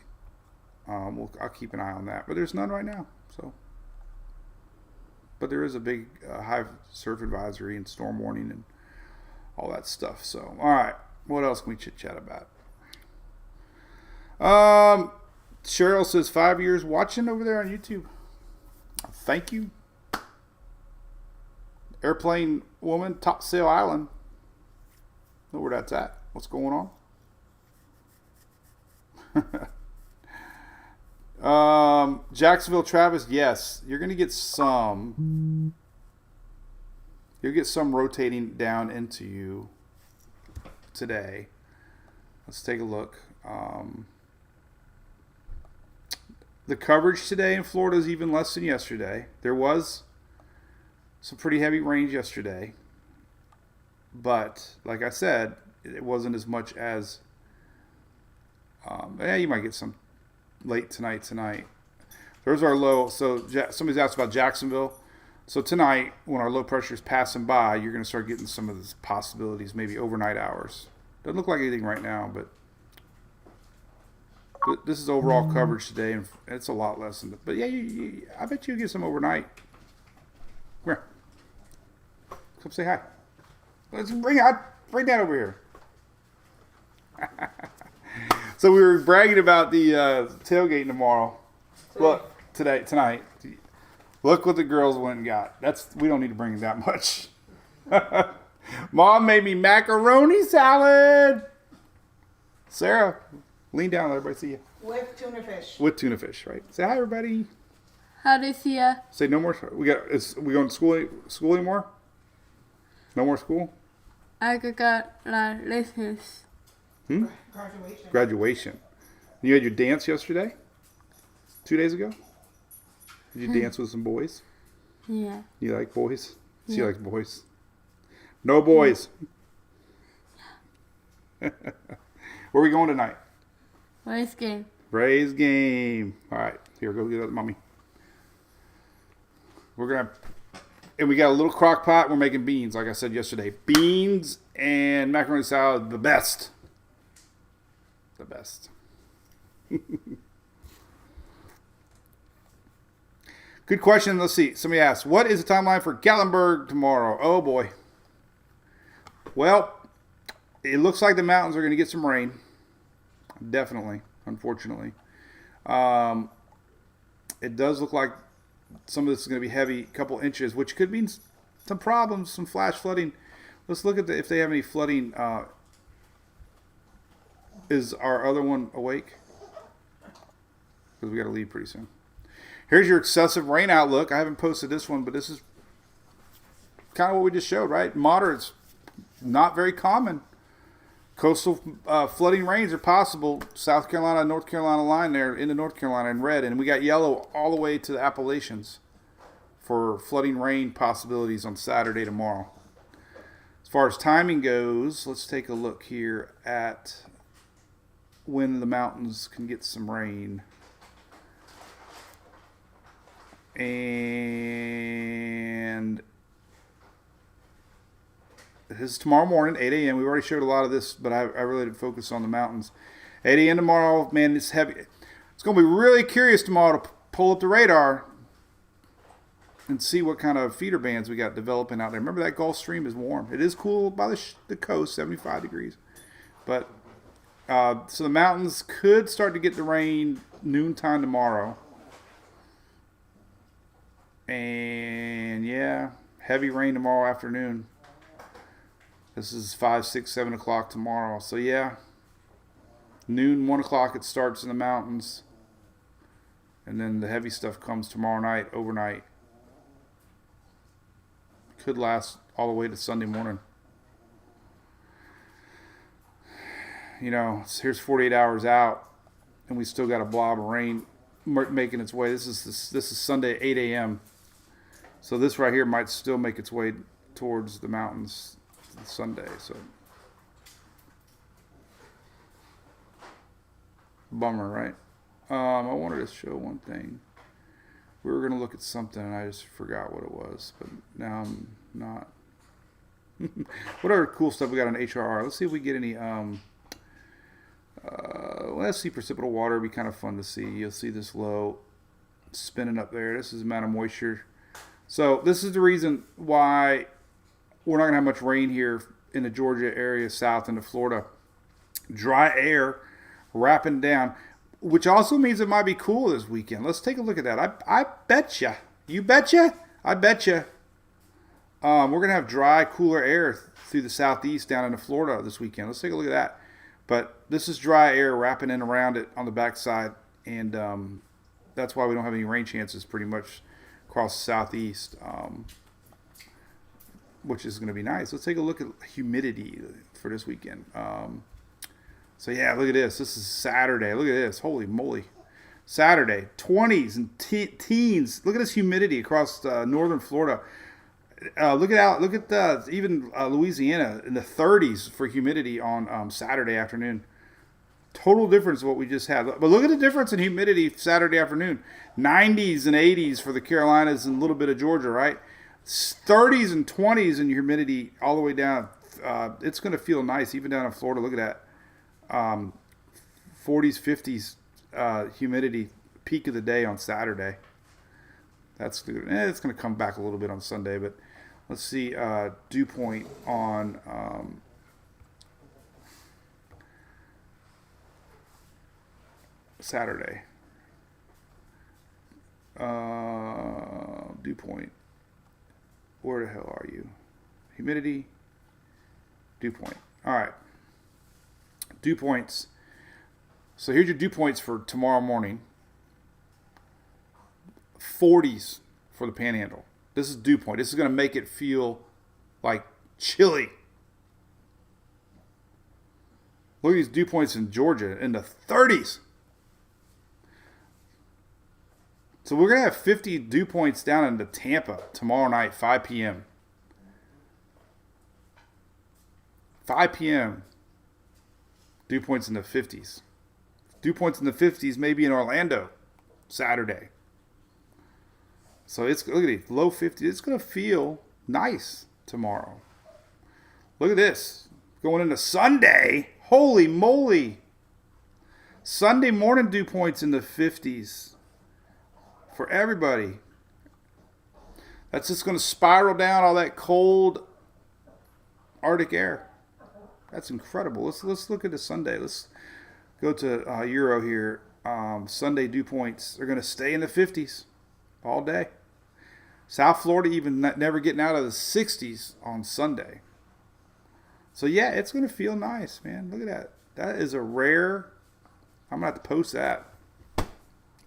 I'll keep an eye on that, but there's none right now. But there is a big high surf advisory and storm warning and all that stuff. So, all right, what else can we chit chat about? Cheryl says 5 years watching over there on YouTube. Thank you. Airplane Woman, Topsail Island. Know where that's at. What's going on? Jacksonville Travis, yes, you're going to get some. You'll get some rotating down into you today. Let's take a look. The coverage today in Florida is even less than yesterday. There was some pretty heavy rain yesterday, but like I said, it wasn't as much as. You might get some late tonight. There's our low. So somebody's asked about Jacksonville. So tonight, when our low pressure is passing by, you're going to start getting some of these possibilities, maybe overnight hours. Doesn't look like anything right now, but this is overall coverage today, and it's a lot less than. But yeah, I bet you get some overnight. Come here. Come say hi. Let's bring that over here. So we were bragging about the tailgating tomorrow. Look, tonight. Look what the girls went and got. We don't need to bring that much. Mom made me macaroni salad. Sarah, lean down, let everybody see you. With tuna fish. With tuna fish, right? Say hi, everybody. How do you see ya? Say no more. We going to school anymore? No more school? I got lessons. Graduation. You had your dance yesterday? 2 days ago? Did you dance with some boys? Yeah. You like boys? She Yeah. likes boys. No boys. Where are we going tonight? Race game. Braves game. All right. Here, go get that, mommy. And we got a little crock pot. We're making beans, like I said yesterday. Beans and macaroni salad, the best. The best. Good question. Let's see. Somebody asked, what is the timeline for Gatlinburg tomorrow? Oh, boy. Well, it looks like the mountains are going to get some rain. Definitely, unfortunately. It does look like some of this is going to be heavy, a couple inches, which could mean some problems, some flash flooding. Let's look at if they have any flooding. Is our other one awake? Because we got to leave pretty soon. Here's your excessive rain outlook. I haven't posted this one, but this is kind of what we just showed, right? Moderate's not very common. Coastal flooding rains are possible. South Carolina, North Carolina line there into North Carolina in red. And we got yellow all the way to the Appalachians for flooding rain possibilities on Saturday tomorrow. As far as timing goes, let's take a look here at when the mountains can get some rain. And this is tomorrow morning, 8 a.m. We already showed a lot of this, but I really didn't focus on the mountains. 8 a.m. tomorrow, man, it's heavy. It's going to be really curious tomorrow to pull up the radar and see what kind of feeder bands we got developing out there. Remember, that Gulf Stream is warm. It is cool by the coast, 75 degrees. But so the mountains could start to get the rain noontime tomorrow. And yeah, heavy rain tomorrow afternoon. This is 5, 6, 7 o'clock tomorrow. So yeah, noon, 1 o'clock it starts in the mountains. And then the heavy stuff comes tomorrow night, overnight. Could last all the way to Sunday morning. You know, here's 48 hours out, and we still got a blob of rain making its way. This is Sunday, 8 a.m. So this right here might still make its way towards the mountains Sunday. So bummer, right? I wanted to show one thing. We were going to look at something, and I just forgot what it was. But now I'm not. What other cool stuff we got on HRRR? Let's see if we get any. Let's see, precipitable water would be kind of fun to see. You'll see this low spinning up there. This is the amount of moisture. So this is the reason why we're not going to have much rain here in the Georgia area, south into Florida. Dry air wrapping down, which also means it might be cool this weekend. Let's take a look at that. I betcha. You betcha? I betcha. We're going to have dry, cooler air through the southeast down into Florida this weekend. Let's take a look at that. But this is dry air wrapping in around it on the backside, and that's why we don't have any rain chances pretty much across the southeast, which is going to be nice. Let's take a look at humidity for this weekend. So yeah, look at this. This is Saturday. Look at this. Holy moly. Saturday, 20s and teens. Look at this humidity across northern Florida. Look at even Louisiana in the 30s for humidity on Saturday afternoon. Total difference of what we just had. But look at the difference in humidity Saturday afternoon. 90s and 80s for the Carolinas and a little bit of Georgia, right? 30s and 20s in humidity all the way down. It's going to feel nice even down in Florida. Look at that. 40s, 50s humidity, peak of the day on Saturday. That's good. It's going to come back a little bit on Sunday, but let's see dew point on Saturday. Dew point. Where the hell are you? Humidity, dew point. All right. Dew points. So here's your dew points for tomorrow morning. 40s for the Panhandle. This is dew point. This is going to make it feel like chilly. Look at these dew points in Georgia in the 30s. So we're going to have 50 dew points down into Tampa tomorrow night, 5 p.m. 5 p.m. Dew points in the 50s. Dew points in the 50s maybe in Orlando Saturday. So it's, look at it, low 50s. It's going to feel nice tomorrow. Look at this. Going into Sunday. Holy moly. Sunday morning dew points in the 50s for everybody. That's just going to spiral down all that cold Arctic air. That's incredible. Let's look at the Sunday. Let's go to Euro here. Sunday dew points are going to stay in the 50s all day. South Florida even never getting out of the 60s on Sunday. So yeah, it's going to feel nice, man. Look at that. That is a rare. I'm going to have to post that.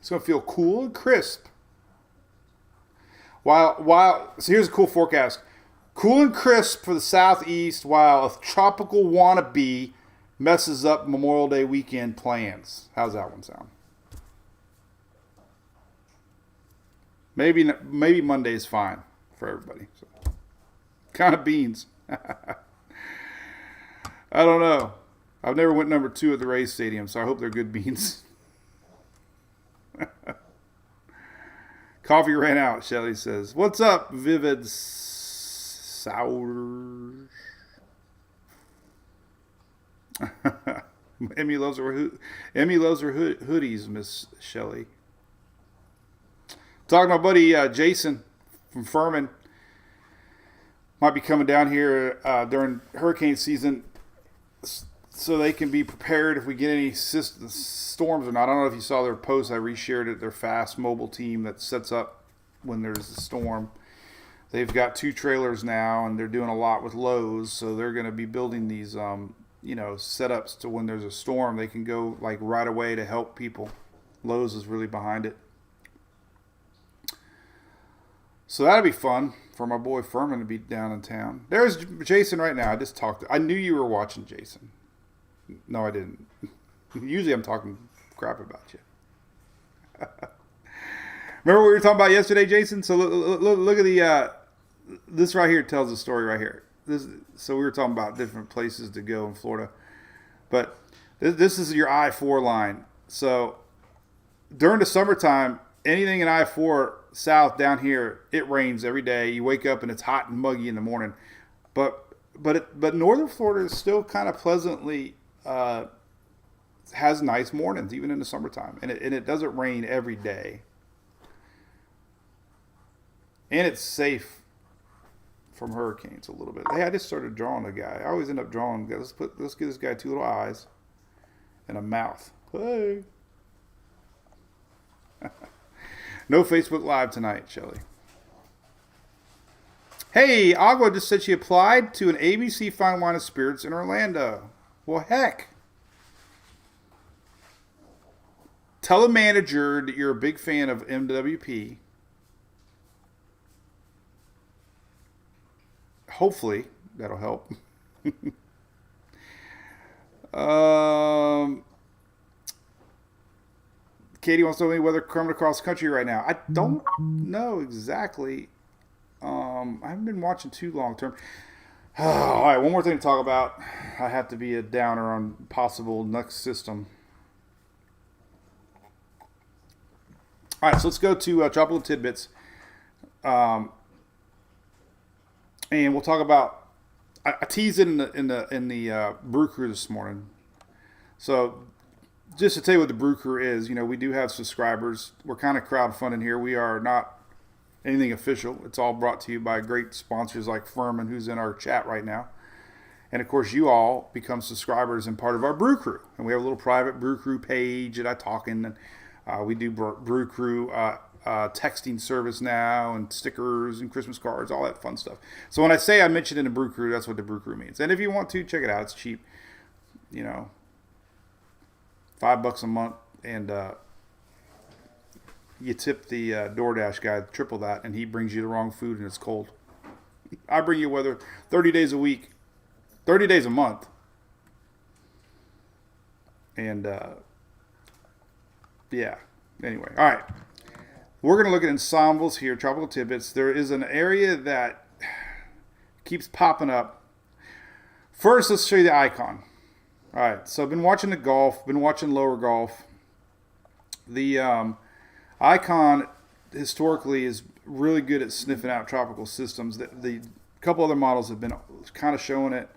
It's going to feel cool and crisp. So here's a cool forecast. Cool and crisp for the southeast while a tropical wannabe messes up Memorial Day weekend plans. How's that one sound? Maybe Monday's fine for everybody. So, kind of beans. I don't know. I've never went number 2 at the Rays Stadium, so I hope they're good beans. Coffee ran out, Shelly says. What's up, Vivid Sour? Emmy loves her hoodies, Miss Shelly. Talking to my buddy Jason from Furman. Might be coming down here during hurricane season so they can be prepared if we get any storms or not. I don't know if you saw their post. I reshared it. Their fast mobile team that sets up when there's a storm. They've got 2 trailers now, and they're doing a lot with Lowe's. So they're going to be building these, setups to when there's a storm, they can go like right away to help people. Lowe's is really behind it. So that'll be fun for my boy Furman to be down in town. There's Jason right now. I knew you were watching, Jason. No, I didn't. Usually I'm talking crap about you. Remember what we were talking about yesterday, Jason? So look at the, this right here tells the story right here. So we were talking about different places to go in Florida. But this is your I-4 line. So during the summertime, anything in I-4 south down here, it rains every day. You wake up and it's hot and muggy in the morning. But northern Florida is still kind of pleasantly has nice mornings even in the summertime, and it doesn't rain every day, and it's safe from hurricanes a little bit. Hey, I just started drawing a guy. I always end up drawing. Let's give this guy 2 little eyes and a mouth. Hey. No Facebook Live tonight, Shelly. Hey, Agua just said she applied to an ABC Fine Wine and Spirits in Orlando. Well, heck. Tell the manager that you're a big fan of MWP. Hopefully, that'll help. Katie wants to know any weather coming across the country right now. I don't know exactly. I haven't been watching too long term. All right, one more thing to talk about. I have to be a downer on possible next system. All right, so let's go to Tropical Tidbits. And we'll talk about, I teased it in the Brew Crew this morning. So just to tell you what the Brew Crew is, we do have subscribers. We're kind of crowdfunding here. We are not anything official. It's all brought to you by great sponsors like Furman, who's in our chat right now. And of course, you all become subscribers and part of our Brew Crew. And we have a little private Brew Crew page that I talk in. And we do Brew Crew texting service now, and stickers and Christmas cards, all that fun stuff. So when I say I mentioned in the Brew Crew, that's what the Brew Crew means. And if you want to, check it out. It's cheap. $5 a month, and you tip the DoorDash guy triple that, and he brings you the wrong food and it's cold. I bring you weather 30 days a week, 30 days a month. And yeah, anyway, all right. We're going to look at ensembles here, Tropical Tidbits. There is an area that keeps popping up. First, let's show you the icon. All right, so I've been watching the golf, been watching lower golf. The icon historically is really good at sniffing out tropical systems. The couple other models have been kind of showing it.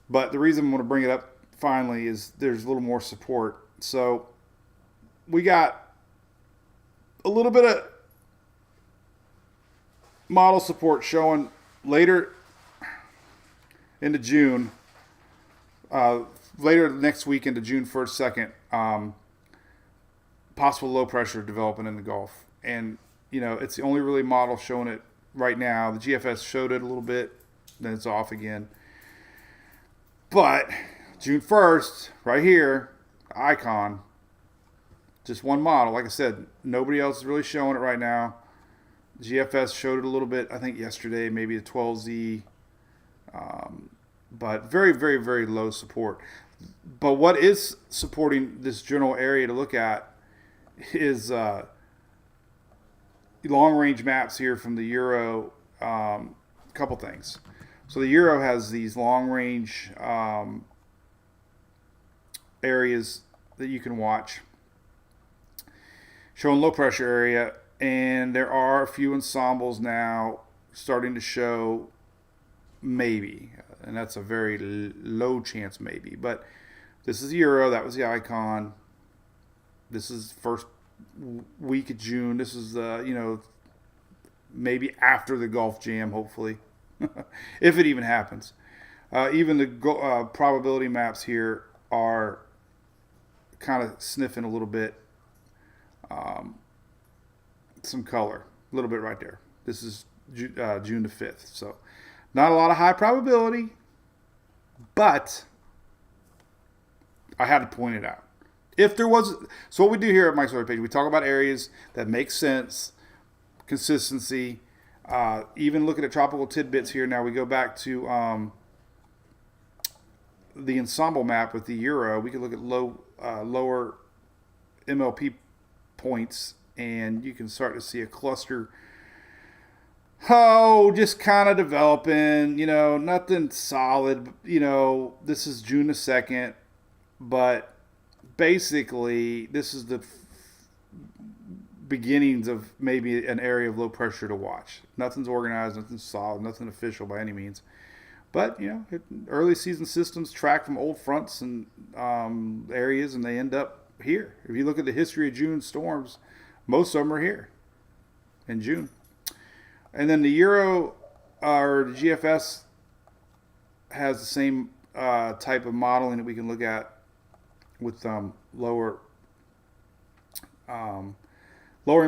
But the reason I'm going to bring it up finally is there's a little more support. So we got a little bit of model support showing later into June, later next week into June 1st, 2nd, possible low pressure developing in the Gulf. And, it's the only really model showing it right now. The GFS showed it a little bit, then it's off again. But June 1st, right here, icon, just one model. Like I said, nobody else is really showing it right now. GFS showed it a little bit, I think yesterday, maybe the 12Z. But very, very, very low support. But what is supporting this general area to look at is long-range maps here from the Euro. Couple things. So the Euro has these long-range areas that you can watch, showing low pressure area, and there are a few ensembles now starting to show maybe, and that's a very low chance maybe, but this is Euro, that was the icon. This is first week of June. This is maybe after the Gulf Jam, hopefully, if it even happens. Even the probability maps here are kind of sniffing a little bit. Some color, a little bit right there. This is June the 5th. So not a lot of high probability, but I had to point it out. If there was, so what we do here at Mike's Weather Page, we talk about areas that make sense, consistency, even looking at tropical tidbits here. Now we go back to the Ensemble map with the Euro. We can look at lower MLP points, and you can start to see a cluster. Just kind of developing, nothing solid. This is June the 2nd, but basically this is the beginnings of maybe an area of low pressure to watch. Nothing's organized, nothing's solid, nothing official by any means. But, early season systems track from old fronts and areas, and they end up here. If you look at the history of June storms, most of them are here in June. And then the Euro, or the GFS, has the same type of modeling that we can look at with lowering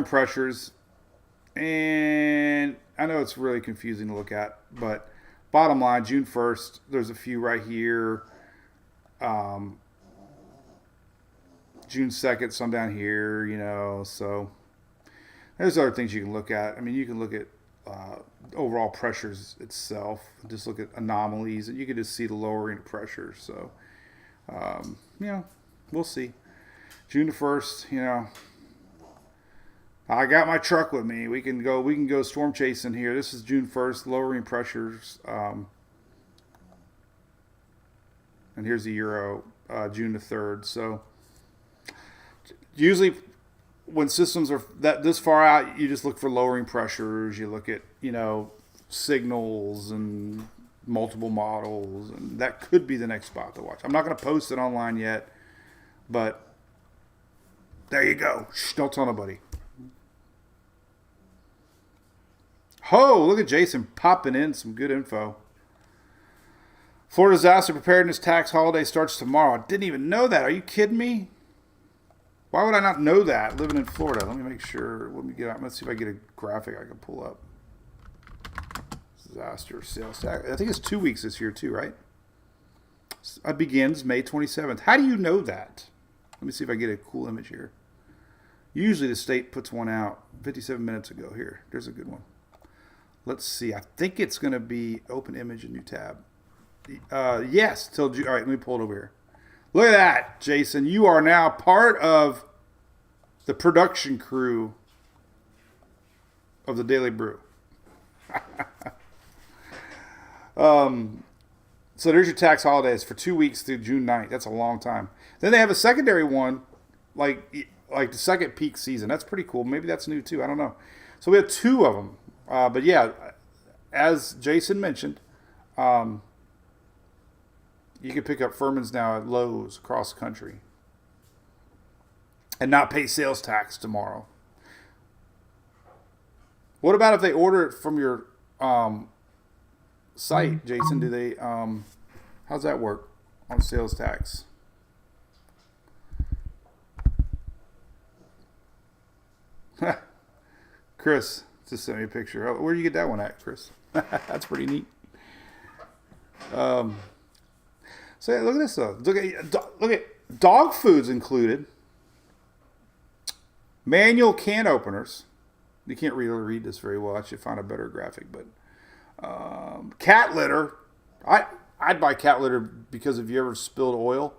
pressures. And I know it's really confusing to look at, but bottom line, June 1st, there's a few right here. June 2nd, some down here, so there's other things you can look at. I mean, you can look at overall pressures itself, just look at anomalies, and you can just see the lowering of pressure. So, we'll see. June the 1st, I got my truck with me. We can go storm chasing here. This is June 1st, lowering pressures. And here's the Euro, June the 3rd. So usually when systems are this far out, you just look for lowering pressures. You look at, signals and multiple models, and that could be the next spot to watch. I'm not going to post it online yet, but there you go. Shh, don't tell nobody. Ho, look at Jason popping in some good info. Florida disaster preparedness tax holiday starts tomorrow. I didn't even know that. Are you kidding me? Why would I not know that living in Florida? Let me make sure. Let's see if I get a graphic I can pull up. Disaster sales tax. I think it's 2 weeks this year too, right? It begins May 27th. How do you know that? Let me see if I get a cool image here. Usually the state puts one out 57 minutes ago. Here, there's a good one. Let's see. I think it's going to be open image, a new tab. Yes, till June. All right, let me pull it over here. Look at that, Jason. You are now part of the production crew of the Daily Brew. So there's your tax holidays for 2 weeks through June 9th. That's a long time. Then they have a secondary one, like the second peak season. That's pretty cool. Maybe that's new too. I don't know. So we have 2 of them. But yeah, as Jason mentioned, you can pick up Furman's now at Lowe's across the country and not pay sales tax tomorrow. What about if they order it from your site, Jason? Do they how's that work on sales tax? Chris just sent me a picture. Oh, where did you get that one at, Chris? That's pretty neat. So yeah, look at this though. Look at dog food's included. Manual can openers. You can't really read this very well. I should find a better graphic, but cat litter. I'd buy cat litter because if you ever spilled oil,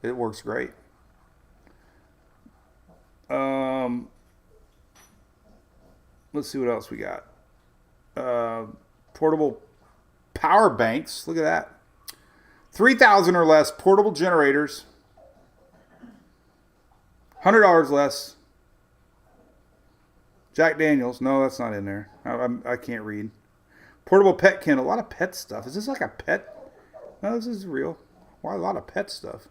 it works great. Let's see what else we got. Portable power banks. Look at that. 3,000 or less portable generators. $100 less. Jack Daniels. No, that's not in there. I can't read. Portable pet kennel. A lot of pet stuff. Is this like a pet? No, this is real. Why a lot of pet stuff?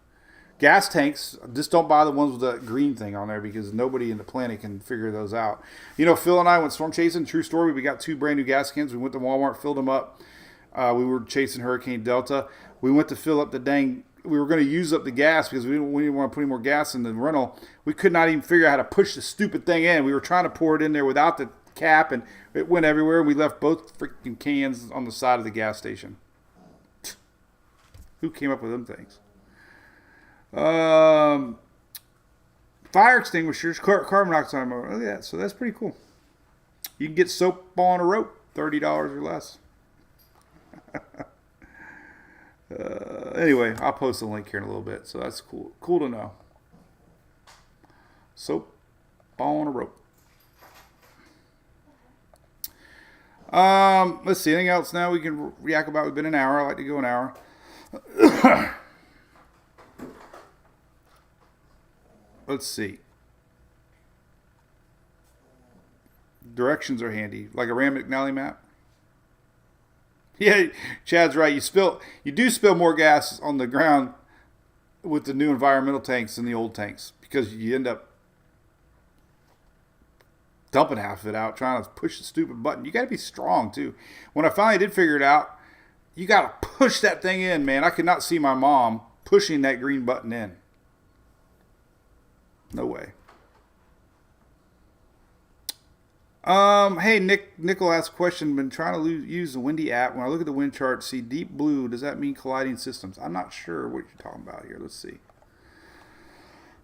Gas tanks. Just don't buy the ones with the green thing on there because nobody in the planet can figure those out. Phil and I went storm chasing. True story. We got 2 brand new gas cans. We went to Walmart, filled them up. We were chasing Hurricane Delta. We went to fill up we were going to use up the gas because we didn't want to put any more gas in the rental. We could not even figure out how to push the stupid thing in. We were trying to pour it in there without the cap, and it went everywhere. We left both freaking cans on the side of the gas station. Who came up with them things? Fire extinguishers, carbon monoxide. Look at that. So that's pretty cool. You can get soap on a rope, $30 or less. Anyway, I'll post a link here in a little bit. So that's cool. Cool to know. Soap on a rope. Let's see. Anything else now we can react about? We've been an hour. I like to go an hour. Let's see. Directions are handy, like a Rand McNally map. Yeah, Chad's right. You do spill more gas on the ground with the new environmental tanks than the old tanks because you end up dumping half of it out trying to push the stupid button. You got to be strong too. When I finally did figure it out, you got to push that thing in, man. I could not see my mom pushing that green button in. No way. Hey, Nickel asked a question. Been trying to use the Windy app. When I look at the wind chart, see deep blue. Does that mean colliding systems? I'm not sure what you're talking about here. Let's see.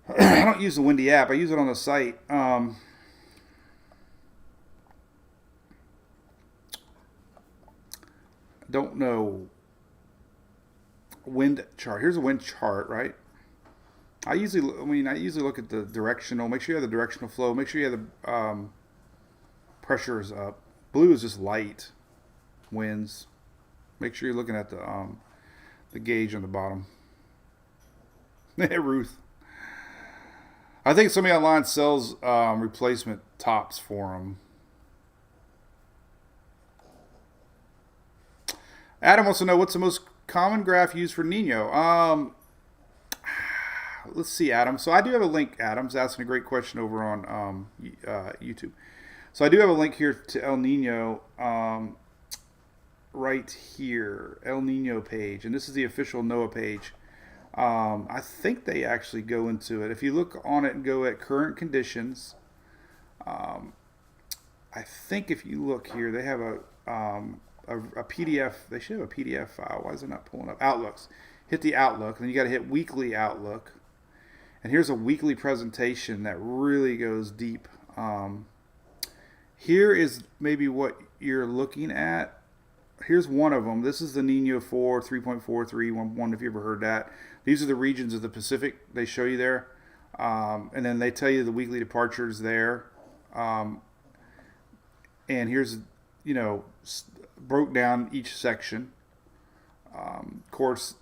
I don't use the Windy app. I use it on the site. Don't know. Wind chart. Here's a wind chart, right? I usually look at the directional. Make sure you have the directional flow. Make sure you have the pressure is up. Blue is just light winds. Make sure you're looking at the gauge on the bottom. Ruth. I think somebody online sells replacement tops for them. Adam wants to know what's the most common graph used for Nino. Let's see, Adam. So I do have a link. Adam's asking a great question over on YouTube. So I do have a link here to El Nino right here, El Nino page, and this is the official NOAA page. I think they actually go into it. If you look on it and go at current conditions, I think if you look here, they have a PDF. They should have a PDF file. Why is it not pulling up? Outlooks. Hit the Outlook, and then you got to hit Weekly Outlook. And here's a weekly presentation that really goes deep. Here is maybe what you're looking at. Here's one of them. This is the Nino 4, 3.43, one if you ever heard that. These are the regions of the Pacific they show you there. And then they tell you the weekly departures there. And here's, broke down each section. Of course,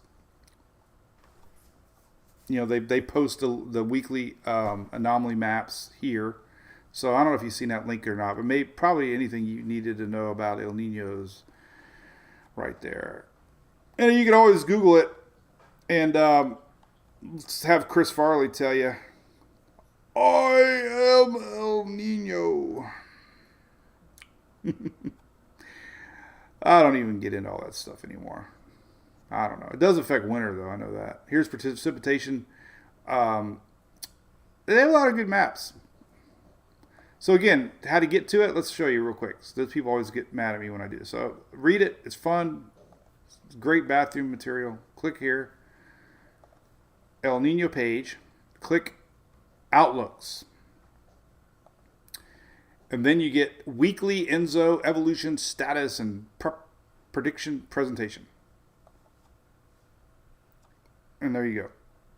they post the weekly anomaly maps here. So I don't know if you've seen that link or not, but probably anything you needed to know about El Ninos right there. And you can always Google it and have Chris Farley tell you, I am El Nino. I don't even get into all that stuff anymore. I don't know. It does affect winter, though. I know that. Here's precipitation. They have a lot of good maps. So, again, how to get to it, let's show you real quick. So those people always get mad at me when I do this. So, read it. It's fun. It's great bathroom material. Click here. El Nino page. Click Outlooks. And then you get weekly Enso evolution status and prediction presentation. And there you go.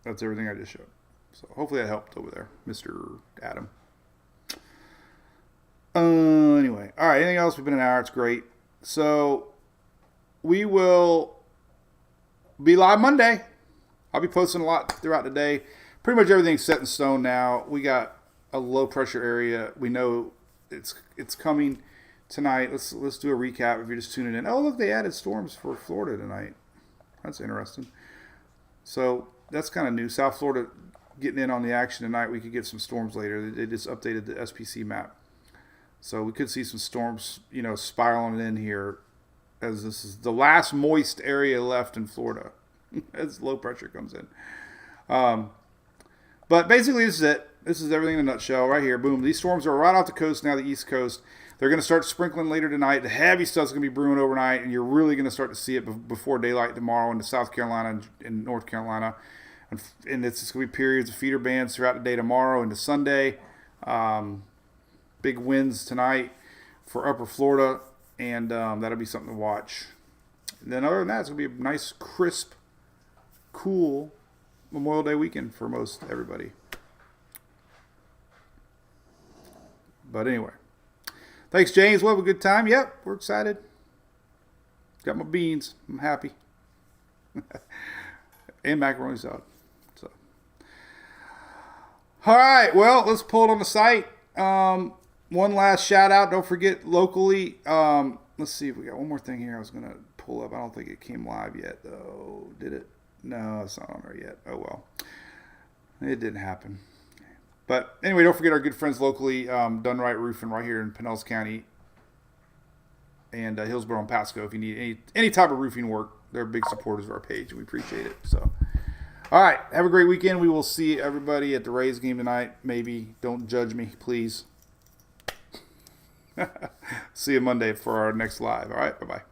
That's everything I just showed. So hopefully that helped over there, Mr. Adam. Anyway. All right. Anything else? We've been an hour. It's great. So we will be live Monday. I'll be posting a lot throughout the day. Pretty much everything's set in stone now. We got a low pressure area. We know it's coming tonight. Let's do a recap if you're just tuning in. Oh, look, they added storms for Florida tonight. That's interesting. So that's kind of new. South Florida getting in on the action tonight. We could get some storms later. They just updated the SPC map. So we could see some storms, spiraling in here as this is the last moist area left in Florida as low pressure comes in. But basically this is it. This is everything in a nutshell right here. Boom. These storms are right off the coast now, the East Coast. They're going to start sprinkling later tonight. The heavy stuff's going to be brewing overnight, and you're really going to start to see it before daylight tomorrow into South Carolina and North Carolina. And it's going to be periods of feeder bands throughout the day tomorrow into Sunday. Big winds tonight for upper Florida, and that'll be something to watch. And then other than that, it's going to be a nice, crisp, cool Memorial Day weekend for most everybody. But anyway, thanks, James. We'll have a good time. Yep, we're excited. Got my beans. I'm happy. And macaroni salad. So, all right. Well, let's pull it on the site. One last shout out. Don't forget locally. Let's see if we got one more thing here I was going to pull up. I don't think it came live yet, though. Did it? No, it's not on there yet. Oh, well. It didn't happen. But anyway, don't forget our good friends locally, Done Right Roofing right here in Pinellas County and Hillsborough and Pasco. If you need any type of roofing work, they're big supporters of our page, and we appreciate it. So, all right, have a great weekend. We will see everybody at the Rays game tonight. Maybe. Don't judge me, please. See you Monday for our next live. All right, bye-bye.